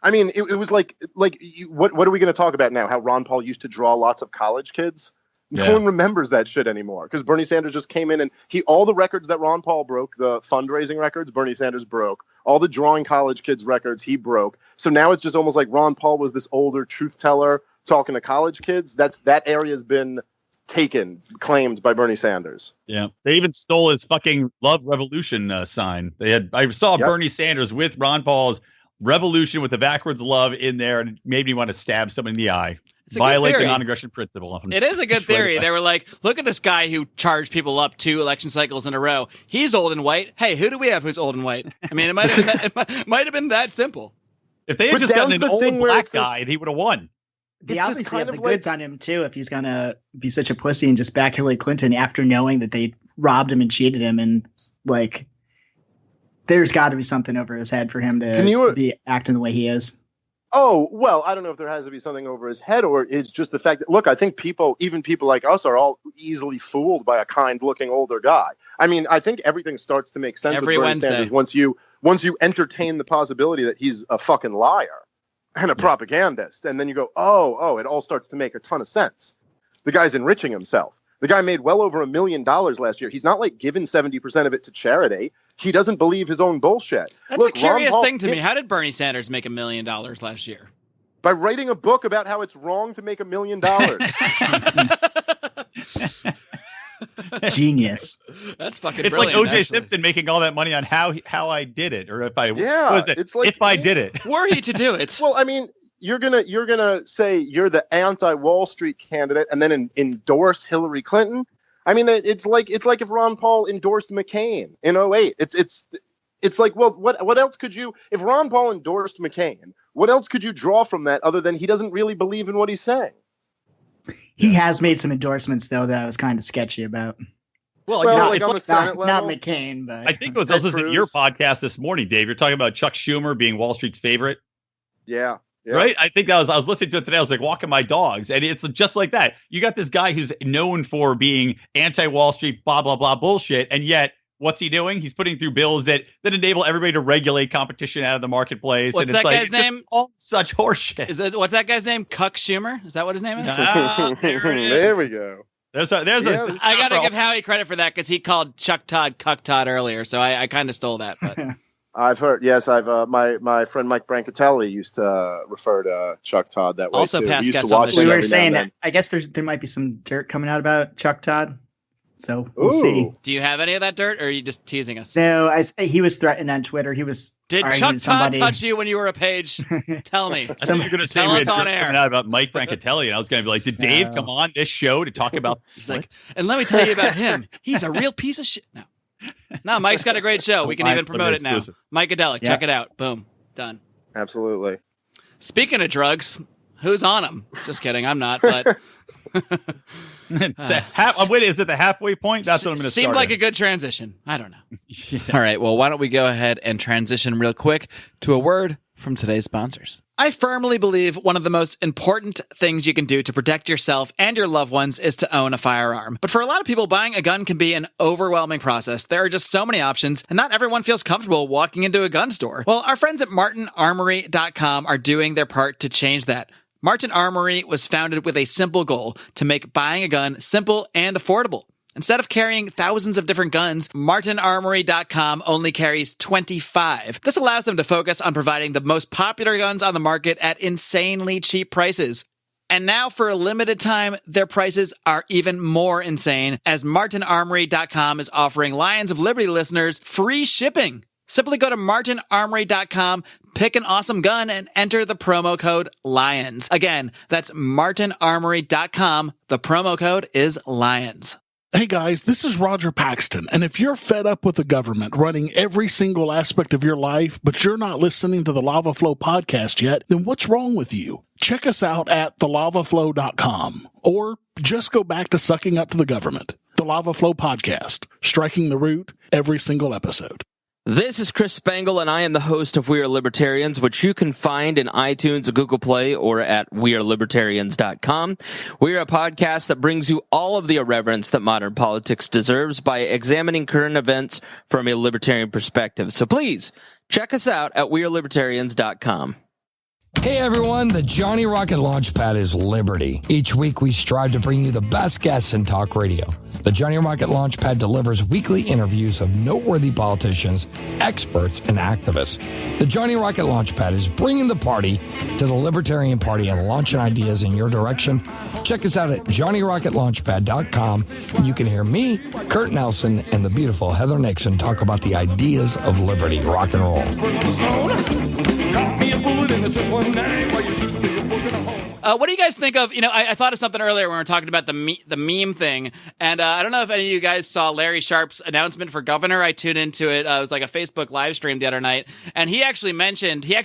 I mean, it was like what are we going to talk about now? How Ron Paul used to draw lots of college kids? No one remembers that shit anymore because Bernie Sanders just came in and all the records that Ron Paul broke, the fundraising records, Bernie Sanders broke. All the drawing college kids records, he broke. So now it's just almost like Ron Paul was this older truth teller talking to college kids. That area has been claimed by Bernie Sanders. Yeah, they even stole his fucking Love Revolution sign. I saw Bernie Sanders with Ron Paul's Revolution with the backwards love in there, and it made me want to stab someone in the eye. Violate the non-aggression principle. It is a good theory. They were like, look at this guy who charged people up 2 election cycles in a row. He's old and white. Hey, who do we have who's old and white? I mean, it might have been that simple. If they had just gotten an old black guy, and he would have won. They obviously have the goods on him, too, if he's going to be such a pussy and just back Hillary Clinton after knowing that they robbed him and cheated him. And, like, there's got to be something over his head for him to be acting the way he is. Oh, well, I don't know if there has to be something over his head, or it's just the fact that, look, I think even people like us are all easily fooled by a kind-looking older guy. I mean, I think everything starts to make sense with Bernie Sanders once you entertain the possibility that he's a fucking liar. and a propagandist. And then you go, oh, it all starts to make a ton of sense. The guy's enriching himself. The guy made well over $1 million last year. He's not like giving 70% of it to charity. He doesn't believe his own bullshit. That's a curious thing to me. How did Bernie Sanders make $1 million last year? By writing a book about how it's wrong to make $1 million. Genius. That's fucking It's brilliant. like O.J. actually. Simpson making all that money on how I did it, or if I It's like, if I did it. Were he to do it? Well, I mean, you're gonna say you're the anti-Wall Street candidate and then endorse Hillary Clinton. I mean, it's like if Ron Paul endorsed McCain in 2008. It's like, well, what else could you, if Ron Paul endorsed McCain, what else could you draw from that other than he doesn't really believe in what he's saying? He has made some endorsements, though, that I was kind of sketchy about. Well, Well, it's like on the Senate Not level. McCain, but I think it was Ted listening to Cruz. your podcast this morning, Dave. You're talking about Chuck Schumer being Wall Street's favorite, Yeah. right? I think I was listening to it today. I was like walking my dogs, and it's just like that. You got this guy who's known for being anti-Wall Street, blah blah blah bullshit, and yet what's he doing? He's putting through bills that enable everybody to regulate competition out of the marketplace. What's and it's that like, guy's it's just name? all such horseshit. What's that guy's name? Cuck Schumer? Is that what his name is? Ah, there it is. There we go. There's Yeah, a. I gotta give Howie credit for that because he called Chuck Todd Cuck Todd earlier, so I kind of stole that. But I've heard. Yes, I've. My friend Mike Brancatelli used to refer to Chuck Todd that way Also too. past We used guest to on watch the him show. we every were now saying and that I guess there might be some dirt coming out about Chuck Todd. So we'll Ooh. see. do you have any of that dirt, or are you just teasing us? No, he was threatened on Twitter. He was Did arguing Chuck with Todd somebody. touch you when you were a page? Tell me. I thought you were going to say Tell we us had on dirt air. coming out about Mike Brancatelli, and I was going to be like, did Dave come on this show to talk about He's like, and let me tell you about him. He's a real piece of shit. No, Mike's got a great show. We can even promote it now. Exclusive. Mike Adelic, Yeah. check it out. Boom, done. Absolutely. Speaking of drugs, who's on them? Just kidding, I'm not. But Wait, is it the halfway point? That's what I'm going to start. seemed like a good transition. I don't know. All right, well, why don't we go ahead and transition real quick to a word from today's sponsors. I firmly believe one of the most important things you can do to protect yourself and your loved ones is to own a firearm. But for a lot of people, buying a gun can be an overwhelming process. There are just so many options, and not everyone feels comfortable walking into a gun store. Well, our friends at martinarmory.com are doing their part to change that. Martin Armory was founded with a simple goal: to make buying a gun simple and affordable. Instead of carrying thousands of different guns, martinarmory.com only carries 25. This allows them to focus on providing the most popular guns on the market at insanely cheap prices. And now, for a limited time, their prices are even more insane, as martinarmory.com is offering Lions of Liberty listeners free shipping. Simply go to martinarmory.com, pick an awesome gun, and enter the promo code LIONS. Again, that's martinarmory.com. The promo code is LIONS. Hey guys, this is Roger Paxton, and if you're fed up with the government running every single aspect of your life, but you're not listening to the Lava Flow podcast yet, then what's wrong with you? Check us out at thelavaflow.com, or just go back to sucking up to the government. The Lava Flow podcast, striking the root every single episode. This is Chris Spangle, and I am the host of We Are Libertarians, which you can find in iTunes, Google Play, or at wearelibertarians.com. We are a podcast that brings you all of the irreverence that modern politics deserves by examining current events from a libertarian perspective. So please, check us out at wearelibertarians.com. Hey everyone, the Johnny Rocket Launchpad is Liberty. Each week we strive to bring you the best guests in talk radio. The Johnny Rocket Launchpad delivers weekly interviews of noteworthy politicians, experts, and activists. The Johnny Rocket Launchpad is bringing the party to the Libertarian Party and launching ideas in your direction. Check us out at johnnyrocketlaunchpad.com, and you can hear me, Kurt Nelson, and the beautiful Heather Nixon talk about the ideas of liberty, rock and roll. What do you guys think of, I thought of something earlier when we were talking about the meme thing, and I don't know if any of you guys saw Larry Sharp's announcement for governor. I tuned into it. It was like a Facebook live stream the other night, and he actually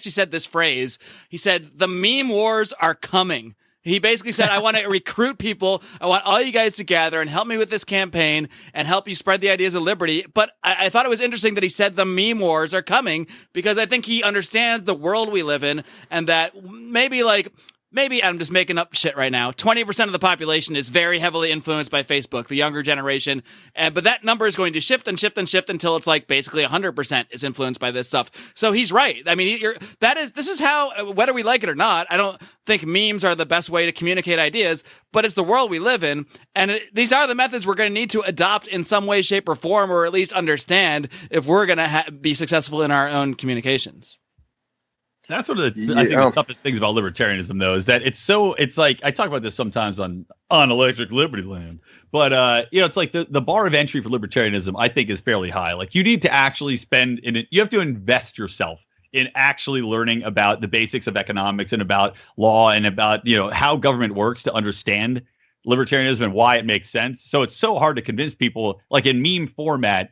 said this phrase. He said, "The meme wars are coming." He basically said, I want to recruit people. I want all you guys to gather and help me with this campaign and help you spread the ideas of liberty. But I thought it was interesting that he said the meme wars are coming, because I think he understands the world we live in, and that maybe maybe I'm just making up shit right now. 20% of the population is very heavily influenced by Facebook, the younger generation. But that number is going to shift and shift and shift until it's like basically 100% is influenced by this stuff. So he's right. I mean, this is how, whether we like it or not, I don't think memes are the best way to communicate ideas, but it's the world we live in. And these are the methods we're going to need to adopt in some way, shape, or form, or at least understand if we're going to be successful in our own communications. That's one of the I think the toughest things about libertarianism, though, is that it's like I talk about this sometimes on Electric Liberty Land, but it's like the bar of entry for libertarianism I think is fairly high. Like you need to actually you have to invest yourself in actually learning about the basics of economics and about law and about how government works to understand libertarianism and why it makes sense. So it's so hard to convince people, like in meme format.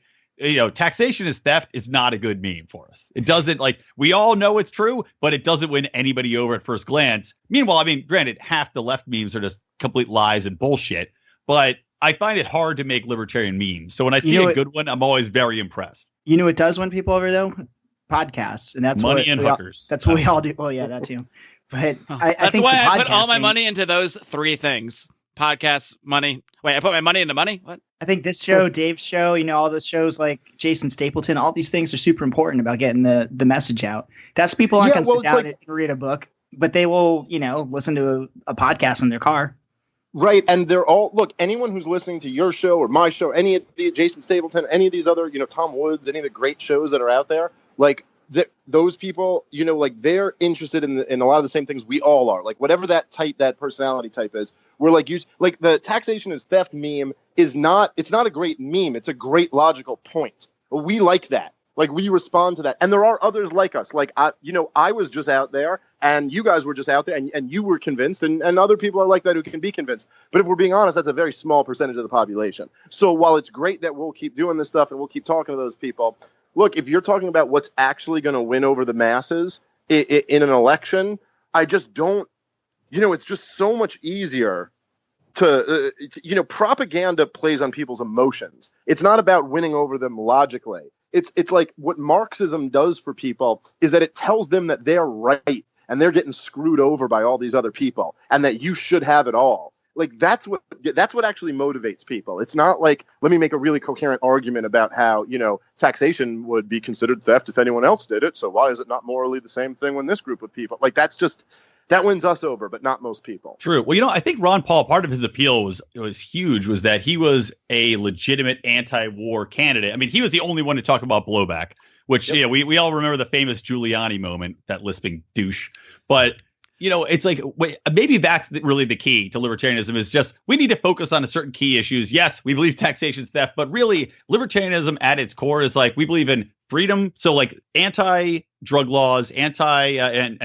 Taxation is theft is not a good meme for us. It doesn't, like, we all know it's true, but it doesn't win anybody over at first glance. Meanwhile, I mean, granted, half the left memes are just complete lies and bullshit, but I find it hard to make libertarian memes. So when I see a good one, I'm always very impressed. You know what does win people over, though? Podcasts. And that's money and hookers. That's what we all do. Well, yeah, that too. But I think why I put all my money into those three things. Podcasts, money. Wait, I put my money into money? What? I think this show, Dave's show, all the shows like Jason Stapleton, all these things are super important about getting the message out. That's people aren't going to sit down and read a book, but they will, listen to a podcast in their car. Right. And they're all, look, anyone who's listening to your show or my show, any of the Jason Stapleton, any of these other, Tom Woods, any of the great shows that are out there, like those people, they're interested in a lot of the same things we all are. Like whatever that personality type is, we're like the taxation is theft meme it's not a great meme. It's a great logical point. We like that. Like we respond to that. And there are others like us. Like I was just out there and you guys were just out there and you were convinced and other people are like that who can be convinced. But if we're being honest, that's a very small percentage of the population. So while it's great that we'll keep doing this stuff and we'll keep talking to those people, look, if you're talking about what's actually going to win over the masses in an election, I just don't, it's just so much easier to propaganda plays on people's emotions. It's not about winning over them logically. It's like what Marxism does for people is that it tells them that they're right and they're getting screwed over by all these other people and that you should have it all. Like that's what actually motivates people. It's not like, let me make a really coherent argument about how, taxation would be considered theft if anyone else did it. So why is it not morally the same thing when this group of people, like that wins us over, but not most people. True. Well, I think Ron Paul, part of his appeal was huge, was that he was a legitimate anti-war candidate. I mean, he was the only one to talk about blowback, which, we all remember the famous Giuliani moment, that lisping douche. But, it's like, maybe that's really the key to libertarianism is just, we need to focus on a certain key issues. Yes, we believe taxation's theft, but really libertarianism at its core is like, we believe in freedom. So like anti-drug laws, and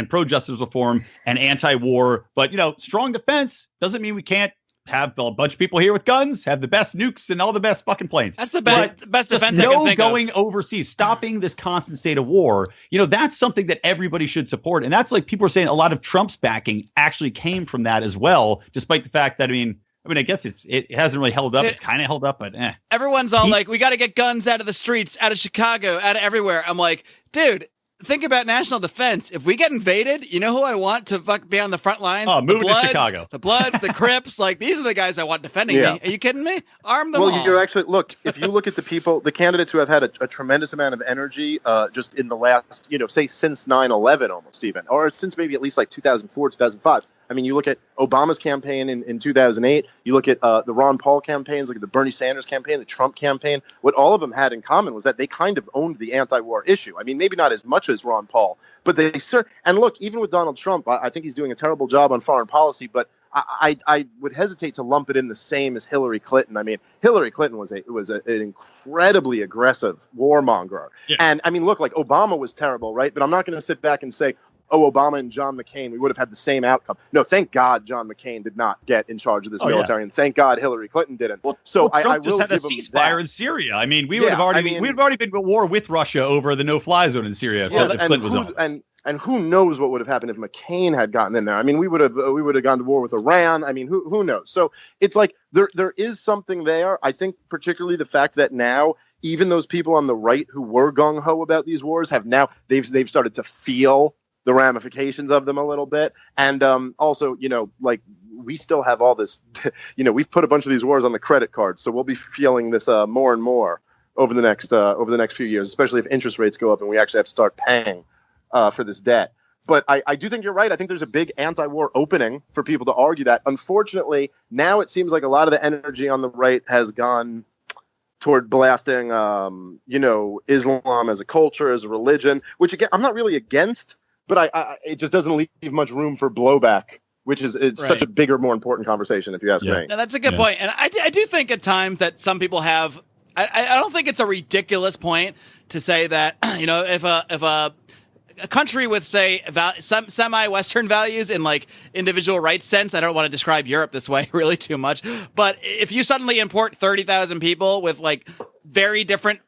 pro-justice reform and anti-war. But, strong defense doesn't mean we can't have a bunch of people here with guns, have the best nukes and all the best fucking planes. That's the best defense I can think going of. Overseas, stopping this constant state of war. That's something that everybody should support. And that's like people are saying a lot of Trump's backing actually came from that as well, despite the fact that, I guess it hasn't really held up. It's kind of held up, but Everyone's all like, we got to get guns out of the streets, out of Chicago, out of everywhere. I'm like, dude, think about national defense. If we get invaded, you know who I want to be on the front lines? Oh, moving to Chicago. The Bloods, the Crips. Like, these are the guys I want defending me. Are you kidding me? Arm them all. Well, you're actually, look, if you look at the candidates who have had a tremendous amount of energy just in the last, say since 9/11 almost even, or since maybe at least like 2004, 2005. I mean, you look at Obama's campaign in 2008, you look at the Ron Paul campaigns, look at the Bernie Sanders campaign, the Trump campaign. What all of them had in common was that they kind of owned the anti-war issue. I mean, maybe not as much as Ron Paul, but and look, even with Donald Trump, I think he's doing a terrible job on foreign policy, but I would hesitate to lump it in the same as Hillary Clinton. I mean, Hillary Clinton was an incredibly aggressive warmonger. Yeah. And I mean, look, like Obama was terrible, right? But I'm not going to sit back and say, oh, Obama and John McCain, we would have had the same outcome. No, thank God John McCain did not get in charge of this military, and thank God Hillary Clinton didn't. Trump just had a ceasefire in Syria. I mean, we would have already been at war with Russia over the no-fly zone in Syria if Clinton was on. And who knows what would have happened if McCain had gotten in there? I mean, we would have gone to war with Iran. I mean, who knows? So it's like there is something there. I think particularly the fact that now even those people on the right who were gung ho about these wars have now they've started to feel the ramifications of them a little bit. And also, like we still have all this, we've put a bunch of these wars on the credit card. So we'll be feeling this more and more over the next few years, especially if interest rates go up and we actually have to start paying for this debt. But I do think you're right. I think there's a big anti-war opening for people to argue that. Unfortunately, now it seems like a lot of the energy on the right has gone toward blasting, Islam as a culture, as a religion, which again, I'm not really against, but it just doesn't leave much room for blowback, which is such a bigger, more important conversation, if you ask me. No, that's a good point. And I do think at times that some people have, I don't think it's a ridiculous point to say that, if a country with, say, some semi-Western values in like individual rights sense, I don't want to describe Europe this way really too much, but if you suddenly import 30,000 people with like very different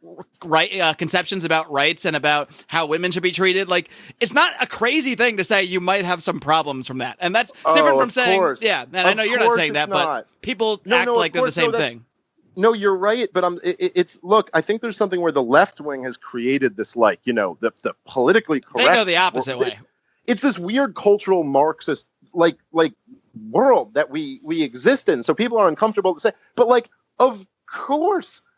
conceptions about rights and about how women should be treated, like it's not a crazy thing to say you might have some problems from that. And that's different from saying, and I know you're not saying that, but people act like they're the same thing. No, you're right, but look, I think there's something where the left wing has created this, the politically correct. They go the opposite way. It's this weird cultural Marxist like world that we exist in. So people are uncomfortable to say, but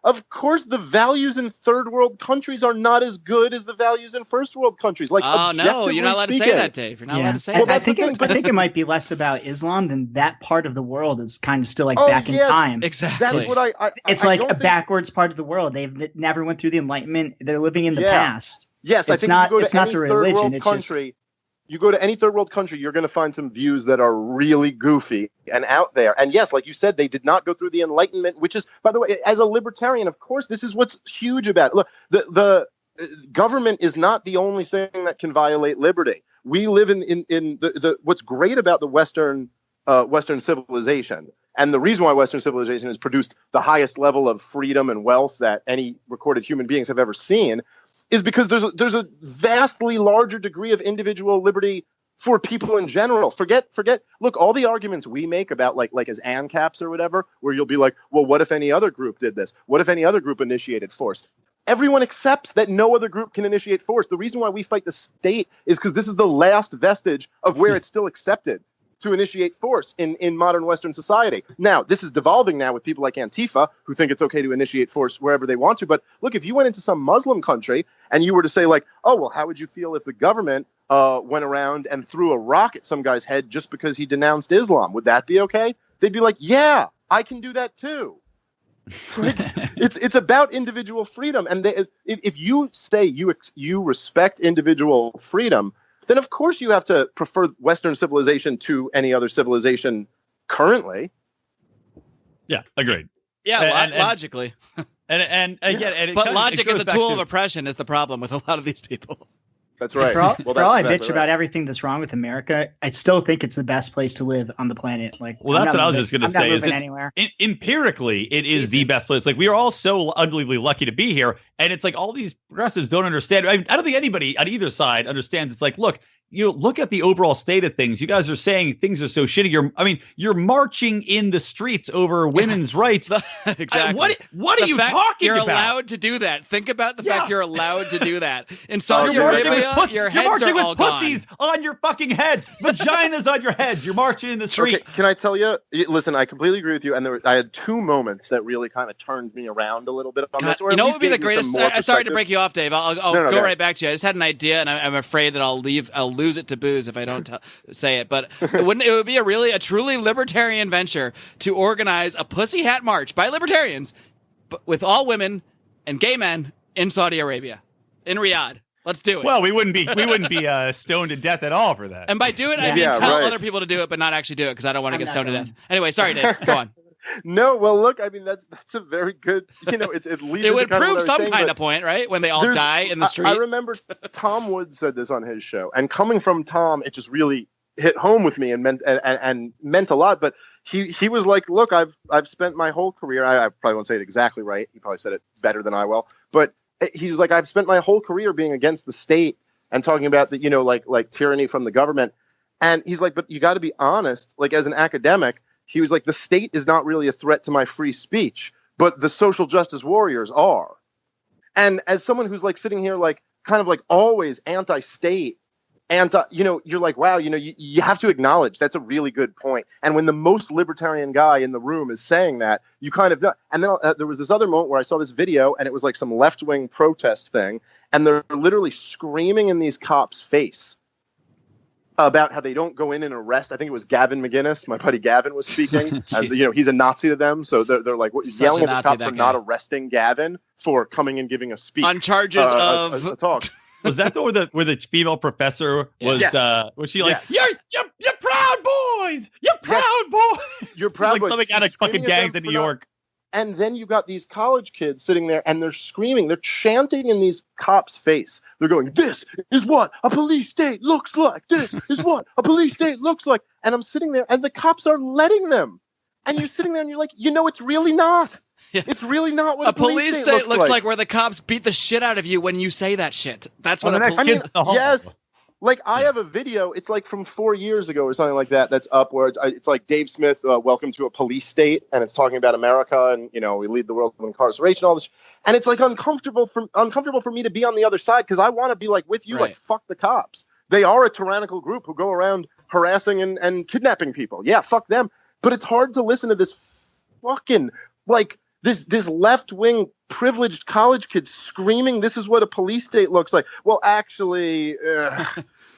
of course, the values in third world countries are not as good as the values in first world countries. Oh no, you're not allowed to say that, Dave. You're not allowed to say that. I think it might be less about Islam than that part of the world is kind of still back in time. Exactly. That's what it's like a backwards part of the world. They've never went through the Enlightenment. They're living in the past. Yes, I think it's not the religion. It's country. You go to any third world country, you're going to find some views that are really goofy and out there. And yes, like you said, they did not go through the Enlightenment, which is, by the way, as a libertarian, of course, this is what's huge about it. Look, the government is not the only thing that can violate liberty. We live in the what's great about the Western civilization, and the reason why Western civilization has produced the highest level of freedom and wealth that any recorded human beings have ever seen, is because there's a vastly larger degree of individual liberty for people in general. Forget. Look, all the arguments we make about like as ANCAPs or whatever, where you'll be like, well, what if any other group did this? What if any other group initiated force? Everyone accepts that no other group can initiate force. The reason why we fight the state is because this is the last vestige of where it's still accepted to initiate force in modern Western society. Now, this is devolving now with people like Antifa, who think it's okay to initiate force wherever they want to. But look, if you went into some Muslim country and you were to say like, oh, well, how would you feel if the government went around and threw a rock at some guy's head just because he denounced Islam? Would that be okay? They'd be like, yeah, I can do that too. It's about individual freedom. And if you say you respect individual freedom, then of course you have to prefer Western civilization to any other civilization currently. Yeah, agreed. Yeah, logically. But logic is a tool of oppression is the problem with a lot of these people. That's right. For all I bitch about everything that's wrong with America, I still think it's the best place to live on the planet. That's what I was just going to say. Is anywhere. Empirically, it is the best place. Like, we are all so unbelievably lucky to be here, and it's like all these progressives don't understand. I don't think anybody on either side understands. It's like, look at the overall state of things. You guys are saying things are so shitty. You're marching in the streets over women's rights. Exactly. What are you talking about? You're about? allowed to do that. Think about the fact you're allowed to do that. In Saudi Arabia, your heads are all gone. Pussies on your fucking heads. Vaginas on your heads. You're marching in the street. Okay, can I tell you? Listen, I completely agree with you. And I had two moments that really kind of turned me around a little bit on this. You know what would be the greatest? Sorry to break you off, Dave. I'll go right back to you. I just had an idea, and I'm afraid that I'll lose it to booze if I don't say it. But it would be a truly libertarian venture to organize a pussy hat march by libertarians, but with all women and gay men in Saudi Arabia, in Riyadh. Let's do it. Well, we wouldn't be stoned to death at all for that. And by do it, I mean tell other people to do it, but not actually do it, because I don't want to get stoned to death. Anyway, sorry, Dave. Go on. No, well, look, I mean, that's a very good, it's at least it would prove some kind of point, right? When they all die in the street. I remember Tom Woods said this on his show, and coming from Tom, it just really hit home with me and meant a lot. But he was like, look, I've spent my whole career. I probably won't say it exactly right. He probably said it better than I will. But he was like, I've spent my whole career being against the state and talking about the, like tyranny from the government. And he's like, but you got to be honest, like as an academic. He was like, the state is not really a threat to my free speech, but the social justice warriors are. And as someone who's like sitting here, like kind of like always anti-state, you're like, wow, you have to acknowledge that's a really good point. And when the most libertarian guy in the room is saying that, you kind of know. And then there was this other moment where I saw this video, and it was like some left-wing protest thing, and they're literally screaming in these cops' face about how they don't go in and arrest. I think it was Gavin McGinnis, my buddy Gavin was speaking. He's a Nazi to them, so they're like yelling at the cop for not arresting Gavin for coming and giving a speech on charges of a talk. Was that where the female professor was? Yes. Was she like, you're proud boys, you're proud boys, you're proud like boys. something out of fucking gangs in New York. And then you got these college kids sitting there, and they're screaming, they're chanting in these cops' face. They're going, "This is what a police state looks like. This is what a police state looks like." And I'm sitting there, and the cops are letting them. And you're sitting there, and you're like, it's really not. Yeah. It's really not what a police state looks like. Where the cops beat the shit out of you when you say that shit. That's what yes. Like, I have a video, it's like from 4 years ago or something like that, that's up where it's like Dave Smith, Welcome to a Police State, and it's talking about America, and, we lead the world with incarceration, all this. And it's like uncomfortable for me to be on the other side, because I want to be like with you, like, fuck the cops. They are a tyrannical group who go around harassing and kidnapping people. Yeah, fuck them. But it's hard to listen to this fucking, like, this left-wing privileged college kid screaming, "This is what a police state looks like." Well, actually,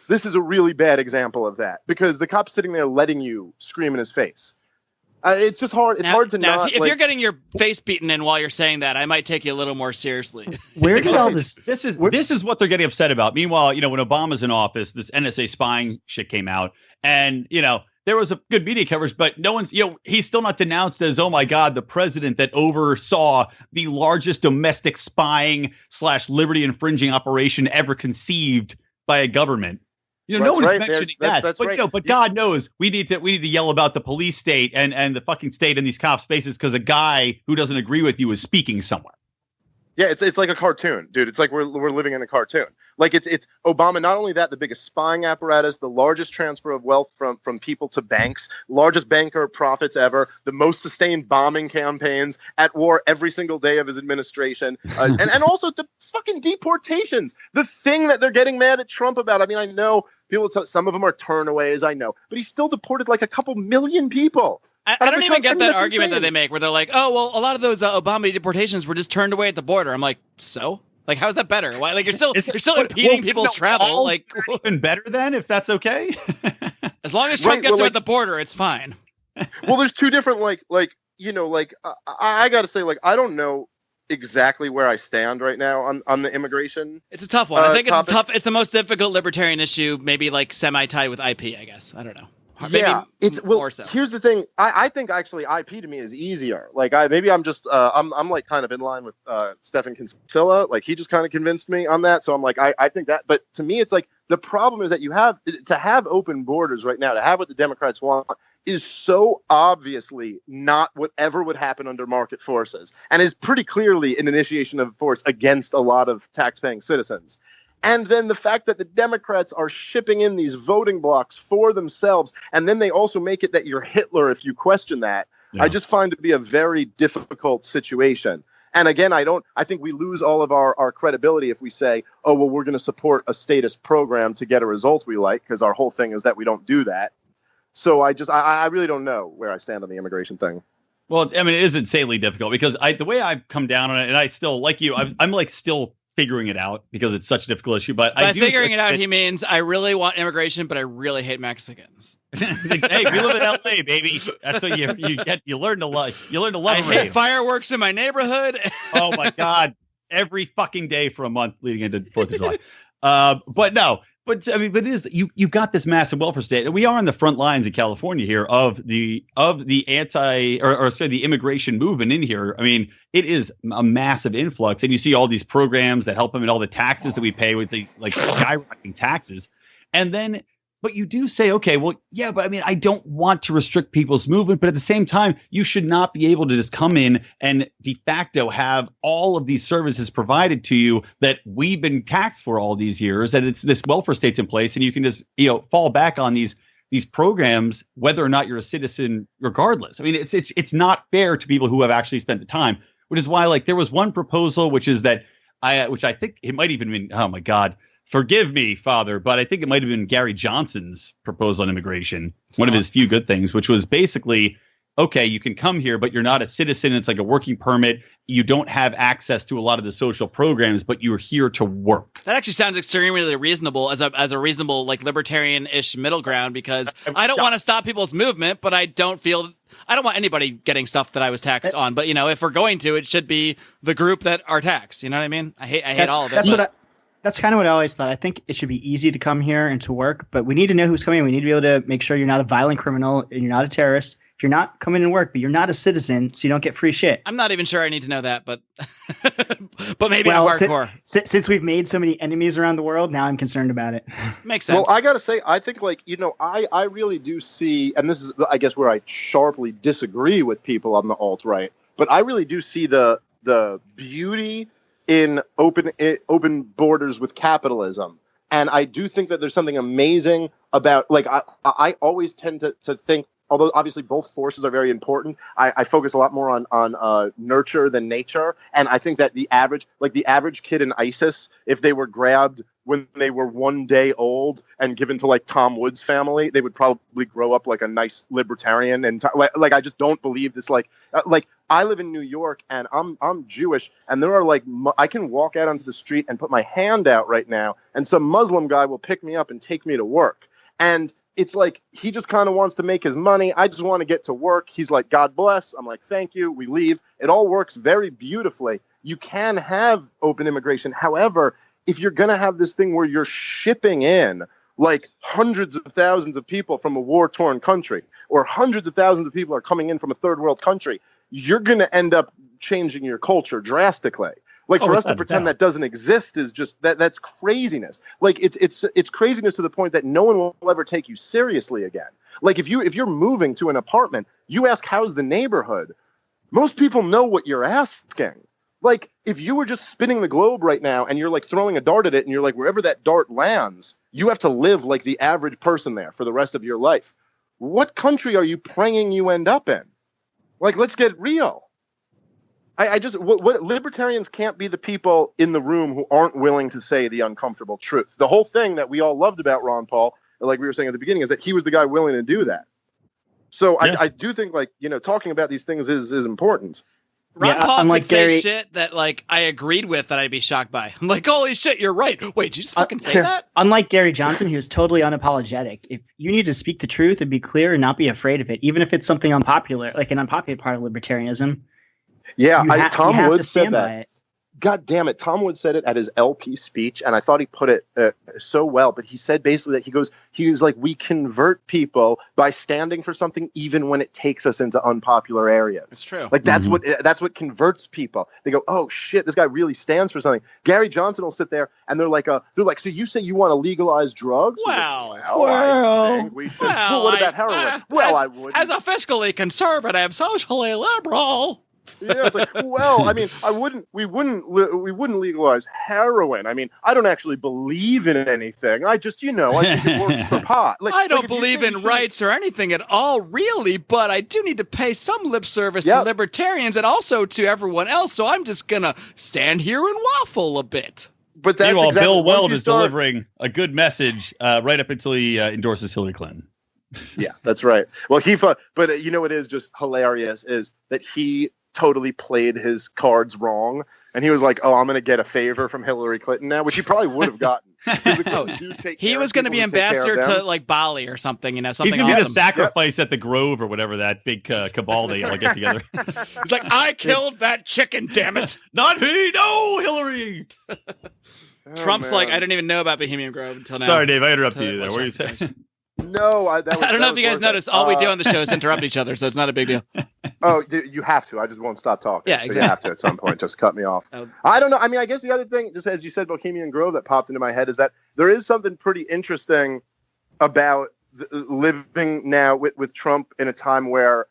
this is a really bad example of that, because the cop's sitting there letting you scream in his face. It's just hard. It's hard to not. If you're getting your face beaten in while you're saying that, I might take you a little more seriously. Where did all this? This is what they're getting upset about. Meanwhile, when Obama's in office, this NSA spying shit came out, and there was a good media coverage, but no one's, he's still not denounced as, oh my God, the president that oversaw the largest domestic spying / liberty infringing operation ever conceived by a government. No one's mentioning that. But right. But God knows we need to yell about the police state and the fucking state in these cop spaces because a guy who doesn't agree with you is speaking somewhere. Yeah, it's like a cartoon, dude. It's like we're living in a cartoon. Like it's Obama. Not only that, the biggest spying apparatus, the largest transfer of wealth from people to banks, largest banker profits ever, the most sustained bombing campaigns, at war every single day of his administration, and also the fucking deportations. The thing that they're getting mad at Trump about. I mean, I know people. Some of them are turnaways. I know, but he still deported like a couple million people. I don't even get that argument that they make where they're like, oh, well, a lot of those Obama deportations were just turned away at the border. I'm like, so? Like, how's that better? Why? Like, you're still impeding people's travel. Like, even better then, if that's okay. As long as Trump gets them at the border, it's fine. Well, there's two different, I got to say, I don't know exactly where I stand right now on the immigration. It's a tough one. I think it's the most difficult libertarian issue, maybe like semi-tied with IP, I guess. I don't know. Yeah, here's the thing. I think actually IP to me is easier. Like I'm just I'm like kind of in line with Stephen Kinsella. Like he just kind of convinced me on that. So I'm like I think that. But to me, it's like the problem is that you have to have open borders right now, to have what the Democrats want, is so obviously not whatever would happen under market forces, and is pretty clearly an initiation of force against a lot of taxpaying citizens. And then the fact that the Democrats are shipping in these voting blocks for themselves, and then they also make it that you're Hitler if you question that, I just find it to be a very difficult situation. And again, I think we lose all of our credibility if we say, oh, well, we're going to support a statist program to get a result we like, because our whole thing is that we don't do that. So I really don't know where I stand on the immigration thing. Well, I mean, it is insanely difficult because the way I've come down on it, and I still, like you, I'm like still figuring it out because it's such a difficult issue. But by figuring it out, he means I really want immigration, but I really hate Mexicans. Hey, we live in LA, baby. That's what you learn to love. You learn to love. I hate fireworks in my neighborhood. Oh my God, every fucking day for a month leading into 4th of July. But I mean, but it is you've got this massive welfare state. We are on the front lines in California here of the the immigration movement in here. I mean, it is a massive influx, and you see all these programs that help them and all the taxes that we pay with these like skyrocketing taxes, and then. But you do say, okay, well, yeah, but I mean, I don't want to restrict people's movement. But at the same time, you should not be able to just come in and de facto have all of these services provided to you that we've been taxed for all these years. And it's this welfare state's in place. And you can just, fall back on these programs, whether or not you're a citizen, regardless. I mean, it's not fair to people who have actually spent the time, which is why, like, there was one proposal, which is that which I think it might even mean, oh my God. forgive me, Father, but I think it might have been Gary Johnson's proposal on immigration, one of his few good things, which was basically, okay, you can come here, but you're not a citizen. It's like a working permit. You don't have access to a lot of the social programs, but you're here to work. That actually sounds extremely reasonable as a reasonable, like, libertarian-ish middle ground, because I don't want to stop people's movement, but I don't want anybody getting stuff that I was taxed on. But, if we're going to, it should be the group that are taxed. You know what I mean? I hate all of it. That's kind of what I always thought. I think it should be easy to come here and to work, but we need to know who's coming. We need to be able to make sure you're not a violent criminal and you're not a terrorist. If you're not coming to work, but you're not a citizen, so you don't get free shit. I'm not even sure I need to know that, but but maybe I'm hardcore. Since we've made so many enemies around the world, now I'm concerned about it. Makes sense. Well, I got to say, I think, I really do see, and this is, I guess, where I sharply disagree with people on the alt-right, but I really do see the beauty in open borders with capitalism. And I do think that there's something amazing about, I always tend to think, although obviously both forces are very important, I focus a lot more on nurture than nature. And I think that the average kid in ISIS, if they were grabbed when they were 1 day old and given to Tom Wood's family, they would probably grow up like a nice libertarian. And I just don't believe this. I live in New York and I'm Jewish, and there are I can walk out onto the street and put my hand out right now, and some Muslim guy will pick me up and take me to work. And it's he just kind of wants to make his money. I just want to get to work. He's like, God bless. I'm like, thank you. We leave. It all works very beautifully. You can have open immigration. However, if you're going to have this thing where you're shipping in hundreds of thousands of people from a war-torn country, or hundreds of thousands of people are coming in from a third world country, you're going to end up changing your culture drastically. For us to pretend that doesn't exist is just that's craziness. It's craziness to the point that no one will ever take you seriously again. If you're moving to an apartment, you ask, how's the neighborhood? Most people know what you're asking. If you were just spinning the globe right now and you're throwing a dart at it and you're wherever that dart lands, you have to live like the average person there for the rest of your life. What country are you praying you end up in? Let's get real. What libertarians can't be the people in the room who aren't willing to say the uncomfortable truth. The whole thing that we all loved about Ron Paul, like we were saying at the beginning, is that he was the guy willing to do that. So yeah. I do think talking about these things is important. Ron Paul could say shit that I agreed with that I'd be shocked by. I'm like, holy shit, you're right. Wait, did you just fucking say that? Unlike Gary Johnson, he was totally unapologetic. If you need to speak the truth and be clear and not be afraid of it, even if it's something unpopular, like an unpopular part of libertarianism. Yeah, Tom Wood said that. God damn it. Tom Wood said it at his LP speech, and I thought he put it so well. But he said basically that he was like, we convert people by standing for something even when it takes us into unpopular areas. It's true. That's what converts people. They go, oh shit, this guy really stands for something. Gary Johnson will sit there and they're like, so you say you want to legalize drugs? Well, I think we should. Well, what about heroin? I would. As a fiscally conservative, socially liberal. Yeah, it's we wouldn't legalize heroin. I mean, I don't actually believe in anything. I just, I think it works for pot. I don't believe in rights or anything at all, really, but I do need to pay some lip service to libertarians and also to everyone else, so I'm just going to stand here and waffle a bit. But that's exactly, Bill Weld is delivering a good message right up until he endorses Hillary Clinton. Yeah, that's right. Well, but what is just hilarious is that he totally played his cards wrong, and he was like, oh, I'm going to get a favor from Hillary Clinton now, which he probably would have gotten. He was going to be ambassador to Bali or something, something he's going to be the sacrifice at the Grove or whatever, that big cabal they all get together. He's like, I killed that chicken, damn it. Not me, no, Hillary. Trump's like, I didn't even know about Bohemian Grove until now. Sorry, Dave, I interrupted you there. What were you saying? No, I don't know if you guys noticed. All we do on the show is interrupt each other, so it's not a big deal. Oh, you have to. I just won't stop talking. Yeah, exactly. So you have to at some point just cut me off. I don't know. I mean, I guess the other thing, just as you said, Bohemian Grove, that popped into my head is that there is something pretty interesting about living now with Trump in a time where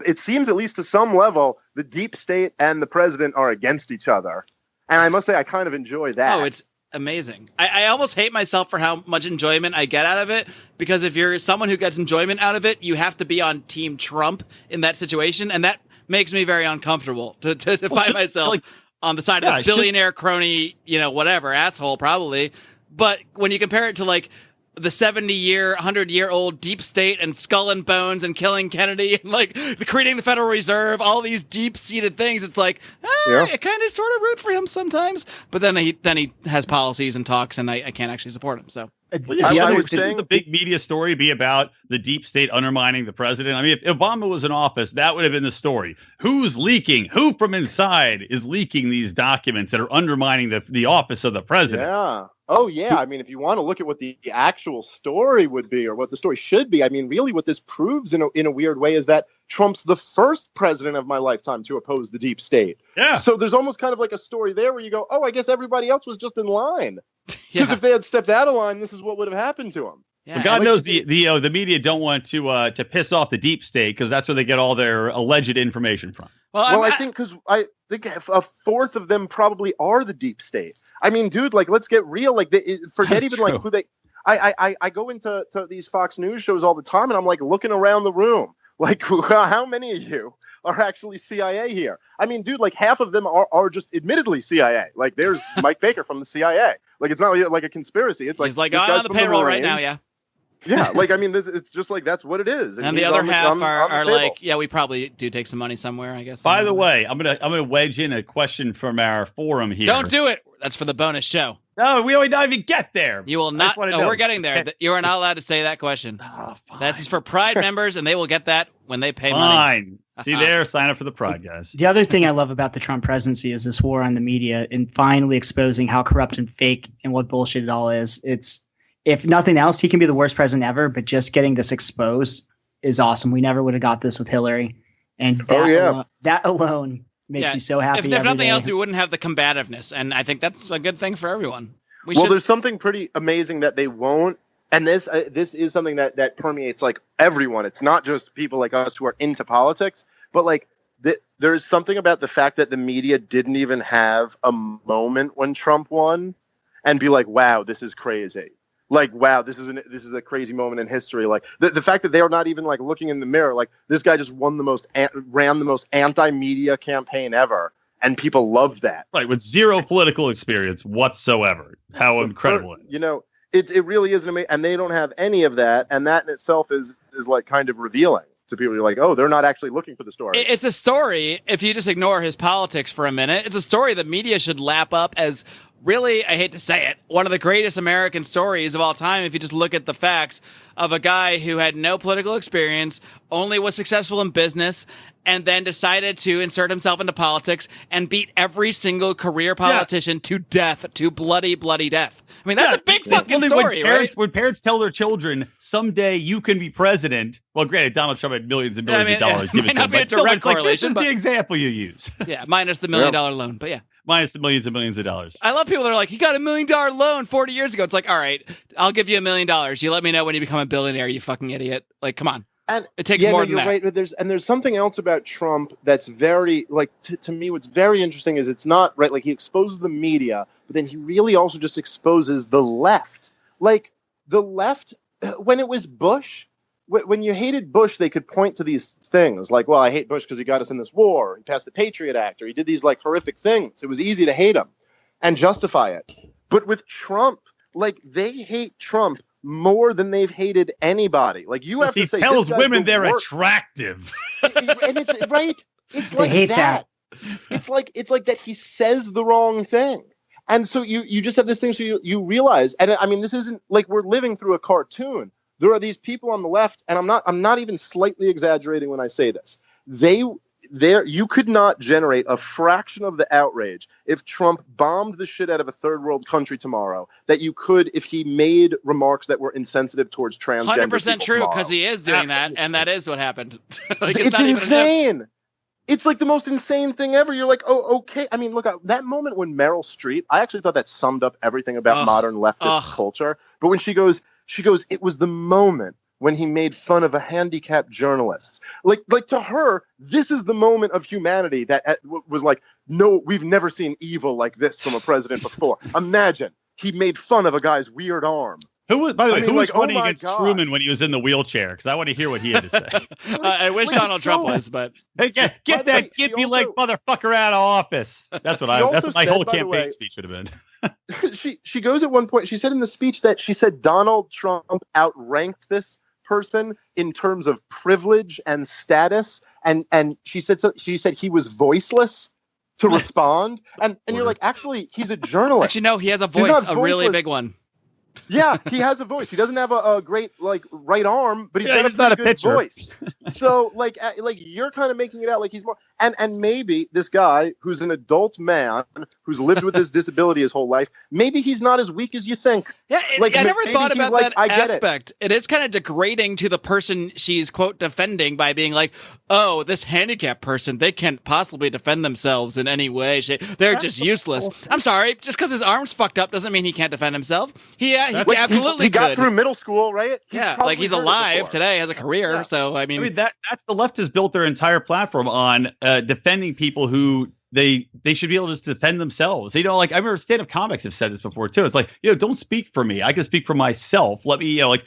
it seems, at least to some level, the deep state and the president are against each other. And I must say, I kind of enjoy that. Oh, it's amazing. I almost hate myself for how much enjoyment I get out of it, because if you're someone who gets enjoyment out of it, you have to be on Team Trump in that situation, and that makes me very uncomfortable to find myself on the side of this billionaire crony, whatever, asshole probably. But when you compare it to like the 70-year, 100-year-old deep state and Skull and Bones and killing Kennedy and like creating the Federal Reserve, all these deep-seated things, it's like, I kind of sort of root for him sometimes. But then he has policies and talks, and I can't actually support him. So. Didn't the big media story be about the deep state undermining the president? I mean, if Obama was in office, that would have been the story. Who's leaking? Who from inside is leaking these documents that are undermining the office of the president? Yeah. Oh, yeah. I mean, if you want to look at what the actual story would be or what the story should be, I mean, really what this proves in a weird way is that Trump's the first president of my lifetime to oppose the deep state. Yeah. So there's almost kind of like a story there where you go, oh, I guess everybody else was just in line. Because if they had stepped out of line, this is what would have happened to them. Yeah, well, God knows the media don't want to piss off the deep state because that's where they get all their alleged information from. Well, I think a fourth of them probably are the deep state. I mean, dude, like, let's get real. Like, forget that's even true. Like who they. I go into these Fox News shows all the time, and I'm like looking around the room, like, how many of you are actually CIA here? I mean, dude, like half of them are just admittedly CIA. Like, there's Mike Baker from the CIA. Like, it's not like a conspiracy. It's like he's like, I'm on the payroll right now. Yeah. Yeah, like, I mean, it's just like that's what it is. And the other half are like, yeah, we probably do take some money somewhere, I guess. By the way, I'm gonna wedge in a question from our forum here. Don't do it. That's for the bonus show. No, we always not even get there. You will not. No, we're getting there. You are not allowed to say that question. Oh, that's just for Pride members, and they will get that when they pay money. Fine. See there, sign up for the Pride, guys. The other thing I love about the Trump presidency is this war on the media and finally exposing how corrupt and fake and what bullshit it all is. If nothing else, he can be the worst president ever, but just getting this exposed is awesome. We never would have got this with Hillary. And that alone makes me so happy. If nothing else, we wouldn't have the combativeness. And I think that's a good thing for everyone. There's something pretty amazing that they won't. And this is something that permeates like everyone. It's not just people like us who are into politics, but like there's something about the fact that the media didn't even have a moment when Trump won and be like, wow, this is crazy. Like, wow, this is a crazy moment in history. Like the fact that they are not even like looking in the mirror, like this guy just ran the most anti-media campaign ever, and people love that. Right, with zero political experience whatsoever. How incredible! You know, it really is amazing, and they don't have any of that, and that in itself is like kind of revealing to people. You're like, oh, they're not actually looking for the story. It's a story. If you just ignore his politics for a minute, it's a story the media should lap up as. Really, I hate to say it, one of the greatest American stories of all time, if you just look at the facts of a guy who had no political experience, only was successful in business, and then decided to insert himself into politics and beat every single career politician to death, to bloody, bloody death. I mean, that's a big fucking story, right? When parents tell their children, someday you can be president, well, granted, Donald Trump had millions and millions of dollars given to him. Might not be a direct correlation, this is the example you use. Yeah, minus the $1 million loan, but yeah. Minus the millions and millions of dollars. I love people that are like, he got $1 million loan 40 years ago. It's like, all right, I'll give you $1 million. You let me know when you become a billionaire, you fucking idiot. Like, come on. And it takes more than that. Right, but there's something else about Trump that's very, like, to me, what's very interesting is it's not, right, like, he exposes the media, but then he really also just exposes the left. Like, the left, when it was Bush, when you hated Bush, they could point to these things like, well, I hate Bush because he got us in this war. He passed the Patriot Act, or he did these like horrific things. It was easy to hate him and justify it. But with Trump, like they hate Trump more than they've hated anybody. Like you have to say, he tells women they're attractive. And it's right. It's like that. It's like that he says the wrong thing. And so you just have this thing. So you realize, and I mean, this isn't like we're living through a cartoon. There are these people on the left, and I'm not even slightly exaggerating when I say this. You could not generate a fraction of the outrage if Trump bombed the shit out of a third world country tomorrow that you could if he made remarks that were insensitive towards transgender 100% true, because he is doing that, and that is what happened. Like, it's insane. It's like the most insane thing ever. You're like, oh, okay. I mean, look, that moment when Meryl Streep, I actually thought that summed up everything about modern leftist culture. But when she goes, it was the moment when he made fun of a handicapped journalist. Like to her, this is the moment of humanity that was like, no, we've never seen evil like this from a president before. Imagine he made fun of a guy's weird arm. Who was, by the way, mean, who was like, oh running my against God. Truman when he was in the wheelchair? Because I want to hear what he had to say. I wish Donald Trump was, but Hey, get By the that way, give she me leg also- motherfucker out of office. That's what also that's what my said, whole by the campaign way- speech would have been. she goes at one point, she said in the speech that she said Donald Trump outranked this person in terms of privilege and status, and she said he was voiceless to respond, and you're like, actually, he's a journalist. actually, no, he has a He's voice, not a really voiceless. big one. Yeah, he has a voice. He doesn't have a great like right arm, but he's got he's a not pretty a good pitcher. voice. So like you're kind of making it out like he's more, and maybe this guy who's an adult man who's lived with this disability his whole life, maybe he's not as weak as you think. Yeah, Like, I never maybe thought he's about like, that I get it. aspect. It is kind of degrading to the person she's, quote, defending by being like, oh, this handicapped person, they can't possibly defend themselves in any way. They're just useless. I'm sorry, just because his arm's fucked up doesn't mean he can't defend himself. He Like, absolutely he got could. through middle school, right? Yeah, probably like he's heard it alive before. today, has a career. Yeah. So, I I mean mean that's the left has built their entire platform on defending people who they should be able to just defend themselves. You know, like I remember stand-up comics have said this before too. It's like, don't speak for me. I can speak for myself. Let me, Mark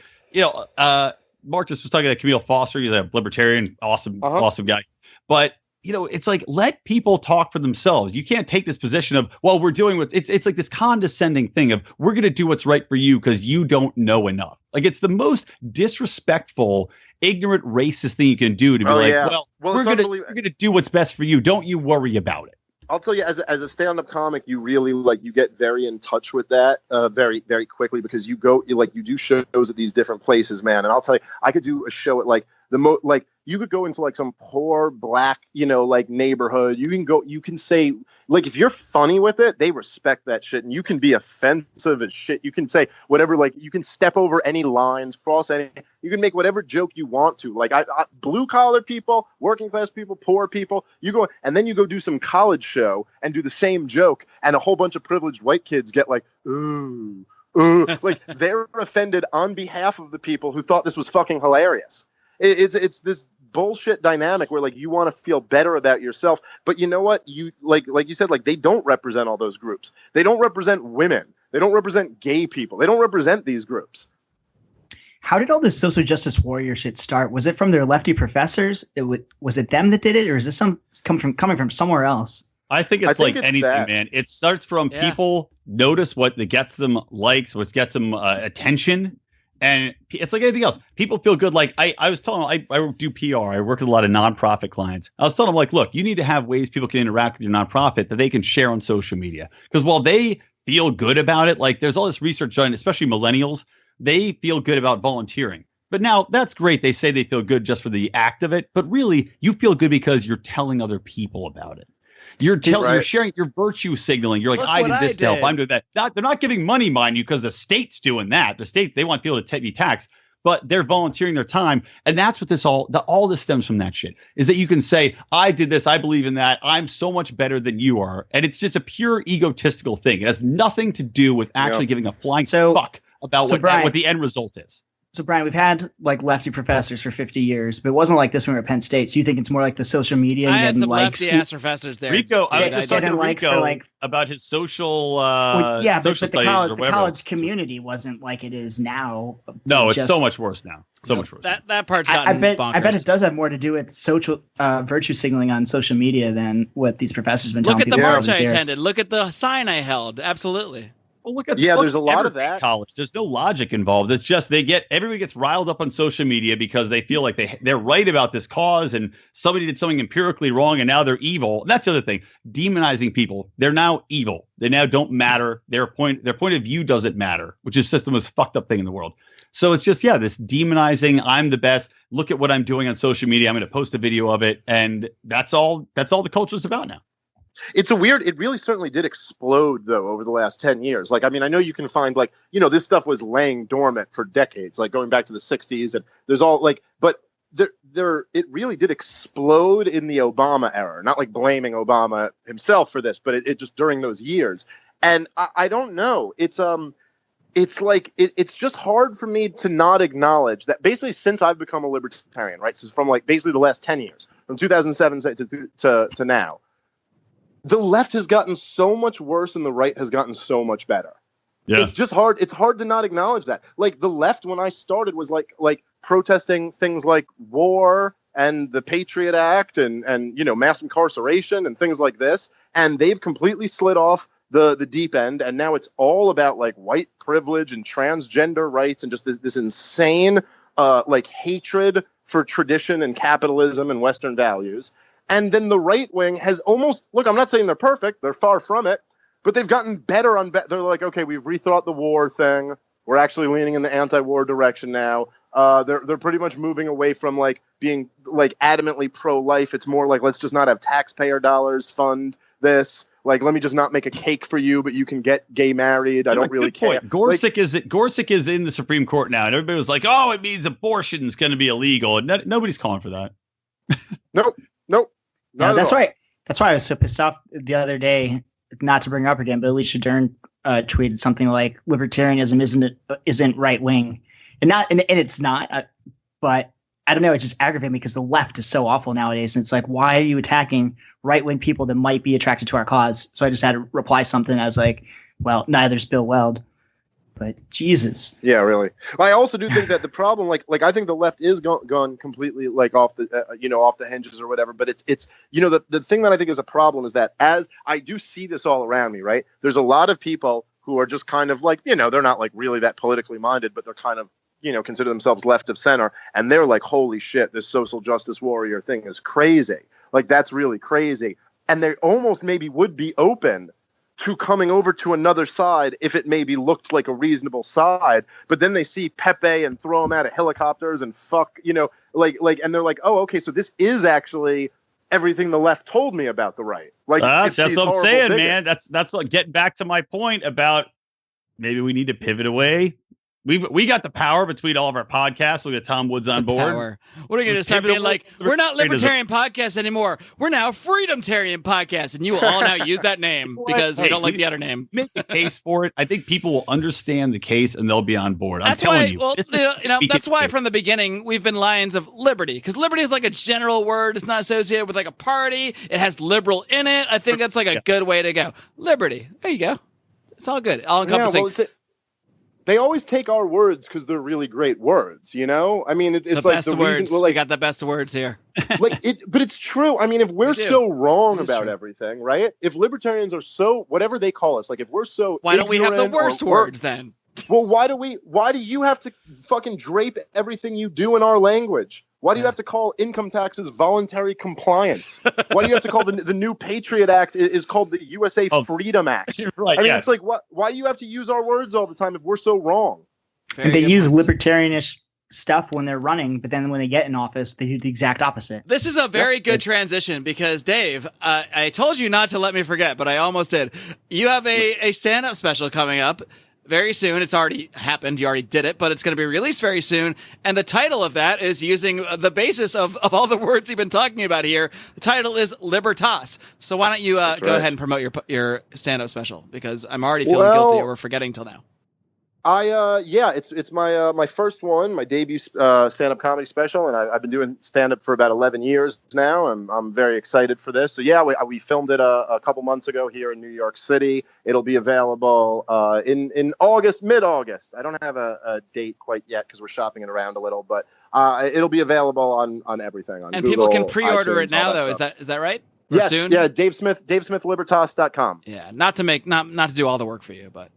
just was talking to Camille Foster. He's a libertarian, awesome guy. But it's like, let people talk for themselves. You can't take this position of, well, we're doing what it's like this condescending thing of we're going to do what's right for you because you don't know enough. Like it's the most disrespectful, ignorant, racist thing you can do to be well, we're going to do what's best for you. Don't you worry about it. I'll tell you, as a stand-up comic, you really you get very in touch with that very, very quickly because you do shows at these different places, man. And I'll tell you, I could do a show at you could go into some poor black, neighborhood. You can say, if you're funny with it, they respect that shit. And you can be offensive as shit. You can say whatever, you can step over any lines, cross any, you can make whatever joke you want to. Blue collar people, working class people, poor people, you go, and then you go do some college show and do the same joke. And a whole bunch of privileged white kids get ooh, they're offended on behalf of the people who thought this was fucking hilarious. It's this bullshit dynamic where you want to feel better about yourself, but you know what, you like you said, they don't represent all those groups. They don't represent women, they don't represent gay people, they don't represent these groups. How did all this social justice warrior shit start? Was it from their lefty professors? Was it them that did it, or is this coming from somewhere else? I think it's anything, that. man. It starts from people notice what gets them likes, what gets them attention. And it's like anything else. People feel good. I was telling them, I do PR. I work with a lot of nonprofit clients. I was telling them, look, you need to have ways people can interact with your nonprofit that they can share on social media. Because while they feel good about it, there's all this research done, especially millennials, they feel good about volunteering. But now that's great. They say they feel good just for the act of it. But really, you feel good because you're telling other people about it. You're sharing, your virtue signaling. You're like, I did this to help. I'm doing that. They're not giving money, mind you, because the state's doing that. The state, they want people to be taxed, but they're volunteering their time. And that's what all this stems from that shit is that you can say, I did this. I believe in that. I'm so much better than you are. And it's just a pure egotistical thing. It has nothing to do with actually giving a flying fuck about what the end result is. So, Brian, we've had lefty professors for 50 years, but it wasn't like this when we were at Penn State. So you think it's more like the social media? I had some lefty ass professors there. Rico, I was just talking to Rico for about his social but the college community wasn't like it is now. No, it's so much worse now. Much worse. That part's gotten bonkers. I bet it does have more to do with social virtue signaling on social media than what these professors have been telling people. Look at the march I attended. Look at the sign I held. Absolutely. Well, there's a lot of that. College. There's no logic involved. It's just everybody gets riled up on social media because they feel like they're right about this cause and somebody did something empirically wrong and now they're evil. And that's the other thing. Demonizing people. They're now evil. They now don't matter. Their point of view doesn't matter, which is just the most fucked up thing in the world. So it's just, this demonizing, I'm the best. Look at what I'm doing on social media. I'm going to post a video of it. And that's all the culture is about now. It really certainly did explode though over the last 10 years. I know you can find this stuff was laying dormant for decades, going back to the 60s, and there's all but it really did explode in the Obama era. Not blaming Obama himself for this, but it just during those years. And I don't know. It's just hard for me to not acknowledge that basically since I've become a libertarian, right? So from basically the last 10 years, from 2007 to now, the left has gotten so much worse and the right has gotten so much better. Yeah. It's just hard. It's hard to not acknowledge that. Like the left, when I started, was like protesting things like war and the Patriot Act and mass incarceration and things like this. And they've completely slid off the deep end. And now it's all about like white privilege and transgender rights and just this insane hatred for tradition and capitalism and Western values. And then the right wing has almost, look, I'm not saying they're perfect. They're far from it. But they've gotten better on. They're like, okay, we've rethought the war thing. We're actually leaning in the anti-war direction now. They're pretty much moving away from like being like adamantly pro-life. It's more like, let's just not have taxpayer dollars fund this. Like, let me just not make a cake for you, but you can get gay married. I don't really care. Gorsuch is in the Supreme Court now, and everybody was like, oh, it means abortion's going to be illegal, and nobody's calling for that. Nope. That's why I was so pissed off the other day. Not to bring up again, but Alicia Dearn tweeted something like libertarianism isn't right wing, and it's not. But I don't know. It just aggravated me because the left is so awful nowadays, and it's like, why are you attacking right wing people that might be attracted to our cause? So I just had to reply something. I was like, well, neither's Bill Weld. But Jesus. Yeah, really. I also do think that the problem, like I think the left is gone completely like off the hinges or whatever. But it's the thing that I think is a problem is that as I do see this all around me, right? There's a lot of people who are just kind of like, they're not like really that politically minded, but they're kind of, consider themselves left of center. And they're like, holy shit, this social justice warrior thing is crazy. Like, that's really crazy. And they almost maybe would be open to coming over to another side if it maybe looked like a reasonable side, but then they see Pepe and throw him out of helicopters and fuck, and they're like, oh, okay, so this is actually everything the left told me about the right. Like that's what I'm saying, man. That's like getting back to my point about maybe we need to pivot away. We got the power between all of our podcasts. We got Tom Woods on board. Power. What are you going to start being like? We're not Libertarian Podcast anymore. We're now Freedomtarian Podcast, and you will all now use that name because we don't like the other name. Make a case for it. I think people will understand the case and they'll be on board. I'm telling you. Well, that's why from the beginning we've been Lions of Liberty, because liberty is like a general word. It's not associated with like a party. It has liberal in it. I think that's like a good way to go. Liberty. There you go. It's all good. All encompassing. Yeah, they always take our words because they're really great words, I mean, it's like the words. reason. Well, like, we got the best words here. But it's true. I mean, if we're so wrong about everything, right? If libertarians are so whatever they call us, like if we're so, why don't we have the worst words then? Well, why do you have to fucking drape everything you do in our language? Why do you have to call income taxes voluntary compliance? Why do you have to call the new Patriot Act is called the USA Freedom Act? Right, I mean, it's like, why do you have to use our words all the time if we're so wrong? And they use libertarianish stuff when they're running, but then when they get in office, they do the exact opposite. This is a very good transition because, Dave, I told you not to let me forget, but I almost did. You have a stand-up special coming up very soon. It's already happened. You already did it, but it's going to be released very soon. And the title of that is using the basis of all the words you've been talking about here. The title is Libertas. So why don't you go ahead and promote your stand-up special? Because I'm already feeling guilty or forgetting till now. It's my first one, my debut stand-up comedy special, and I've been doing stand-up for about 11 years now. I'm very excited for this. So yeah, we filmed it a couple months ago here in New York City. It'll be available in August, mid-August. I don't have a date quite yet because we're shopping it around a little, but it'll be available on everything. On and Google, people can pre-order iTunes, it now, though. Stuff. Is that right? Yes, soon? yeah, DaveSmithLibertas.com. Yeah, not to do all the work for you, but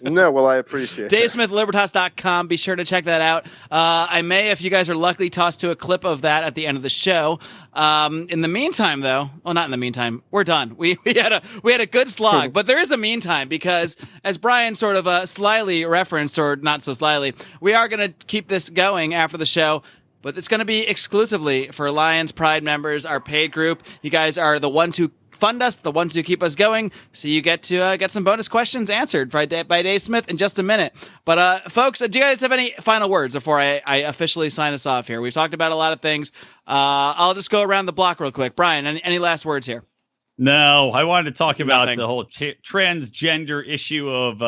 no, well, I appreciate it. DaveSmithLibertas.com. Be sure to check that out. I may, if you guys are lucky, toss to a clip of that at the end of the show. In the meantime, though, well, not in the meantime, we're done. We had a good slog, but there is a meantime because, as Brian sort of slyly referenced, or not so slyly, we are going to keep this going after the show. But it's going to be exclusively for Lions Pride members, our paid group. You guys are the ones who fund us, the ones who keep us going. So you get to get some bonus questions answered by Dave Smith in just a minute. But folks, do you guys have any final words before I officially sign us off here? We've talked about a lot of things. I'll just go around the block real quick. Brian, any last words here? No, I wanted to talk about the whole transgender issue of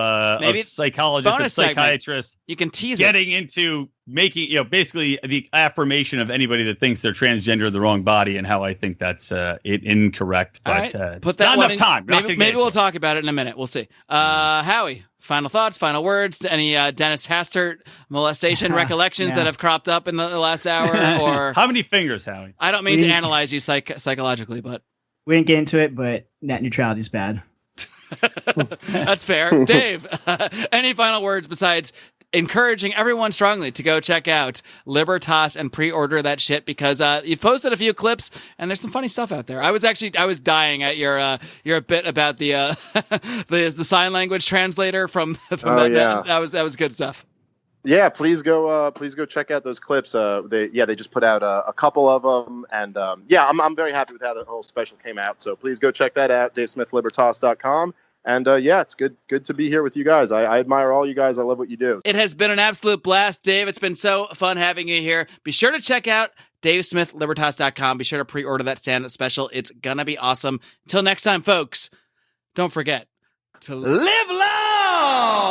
psychologists and psychiatrists. You can tease getting into making, basically the affirmation of anybody that thinks they're transgender in the wrong body, and how I think that's incorrect. But put that not enough time. Maybe we'll talk about it in a minute. We'll see. Howie, Final thoughts, final words, any Dennis Hastert molestation recollections that have cropped up in the last hour? Or How many fingers, Howie? I don't mean to analyze you psychologically, but We didn't get into it, but net neutrality is bad. that's fair. Dave, any final words besides encouraging everyone strongly to go check out Libertas and pre-order that shit, because you've posted a few clips and there's some funny stuff out there. I was dying at your bit about the the sign language translator from yeah. That was good stuff. Yeah, please go check out those clips. They just put out a couple of them, and I'm very happy with how the whole special came out. So please go check that out, DaveSmithLibertas.com. And it's good to be here with you guys. I admire all you guys. I love what you do. It has been an absolute blast, Dave. It's been so fun having you here. Be sure to check out DaveSmithLibertas.com. Be sure to pre-order that stand-up special. It's gonna be awesome. Until next time, folks, don't forget to live long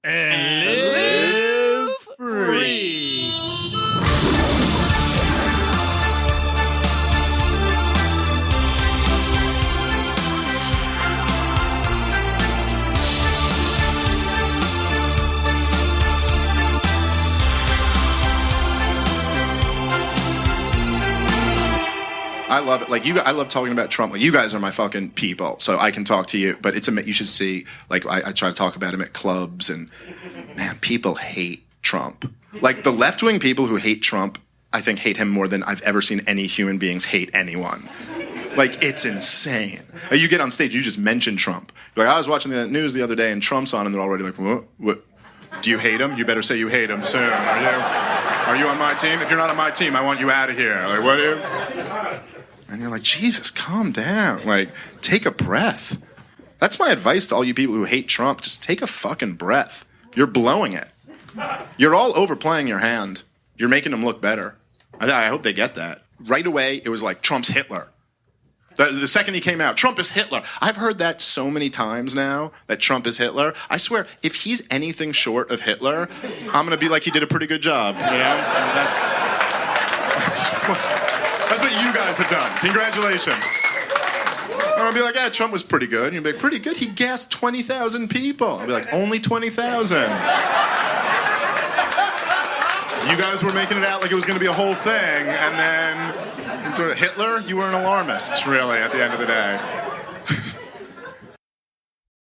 and live free. I love it. I love talking about Trump. Like, you guys are my fucking people, so I can talk to you. But you should see, I try to talk about him at clubs, and man, people hate Trump. Like, the left-wing people who hate Trump, I think, hate him more than I've ever seen any human beings hate anyone. Like, it's insane. You get on stage, you just mention Trump. You're like, I was watching the news the other day, and Trump's on, and they're already like, what? Do you hate him? You better say you hate him soon. Are you on my team? If you're not on my team, I want you out of here. Like, what do you? And you're like, Jesus, calm down. Like, take a breath. That's my advice to all you people who hate Trump. Just take a fucking breath. You're blowing it. You're all overplaying your hand. You're making them look better. I hope they get that. Right away, it was like, Trump's Hitler. The second he came out, Trump is Hitler. I've heard that so many times now, that Trump is Hitler. I swear, if he's anything short of Hitler, I'm going to be like, he did a pretty good job. You know? That's what you guys have done. Congratulations. I'm going to be like, Trump was pretty good. And you'll be like, pretty good? He gassed 20,000 people. I'll be like, only 20,000. You guys were making it out like it was going to be a whole thing, and then Hitler, you were an alarmist, really, at the end of the day.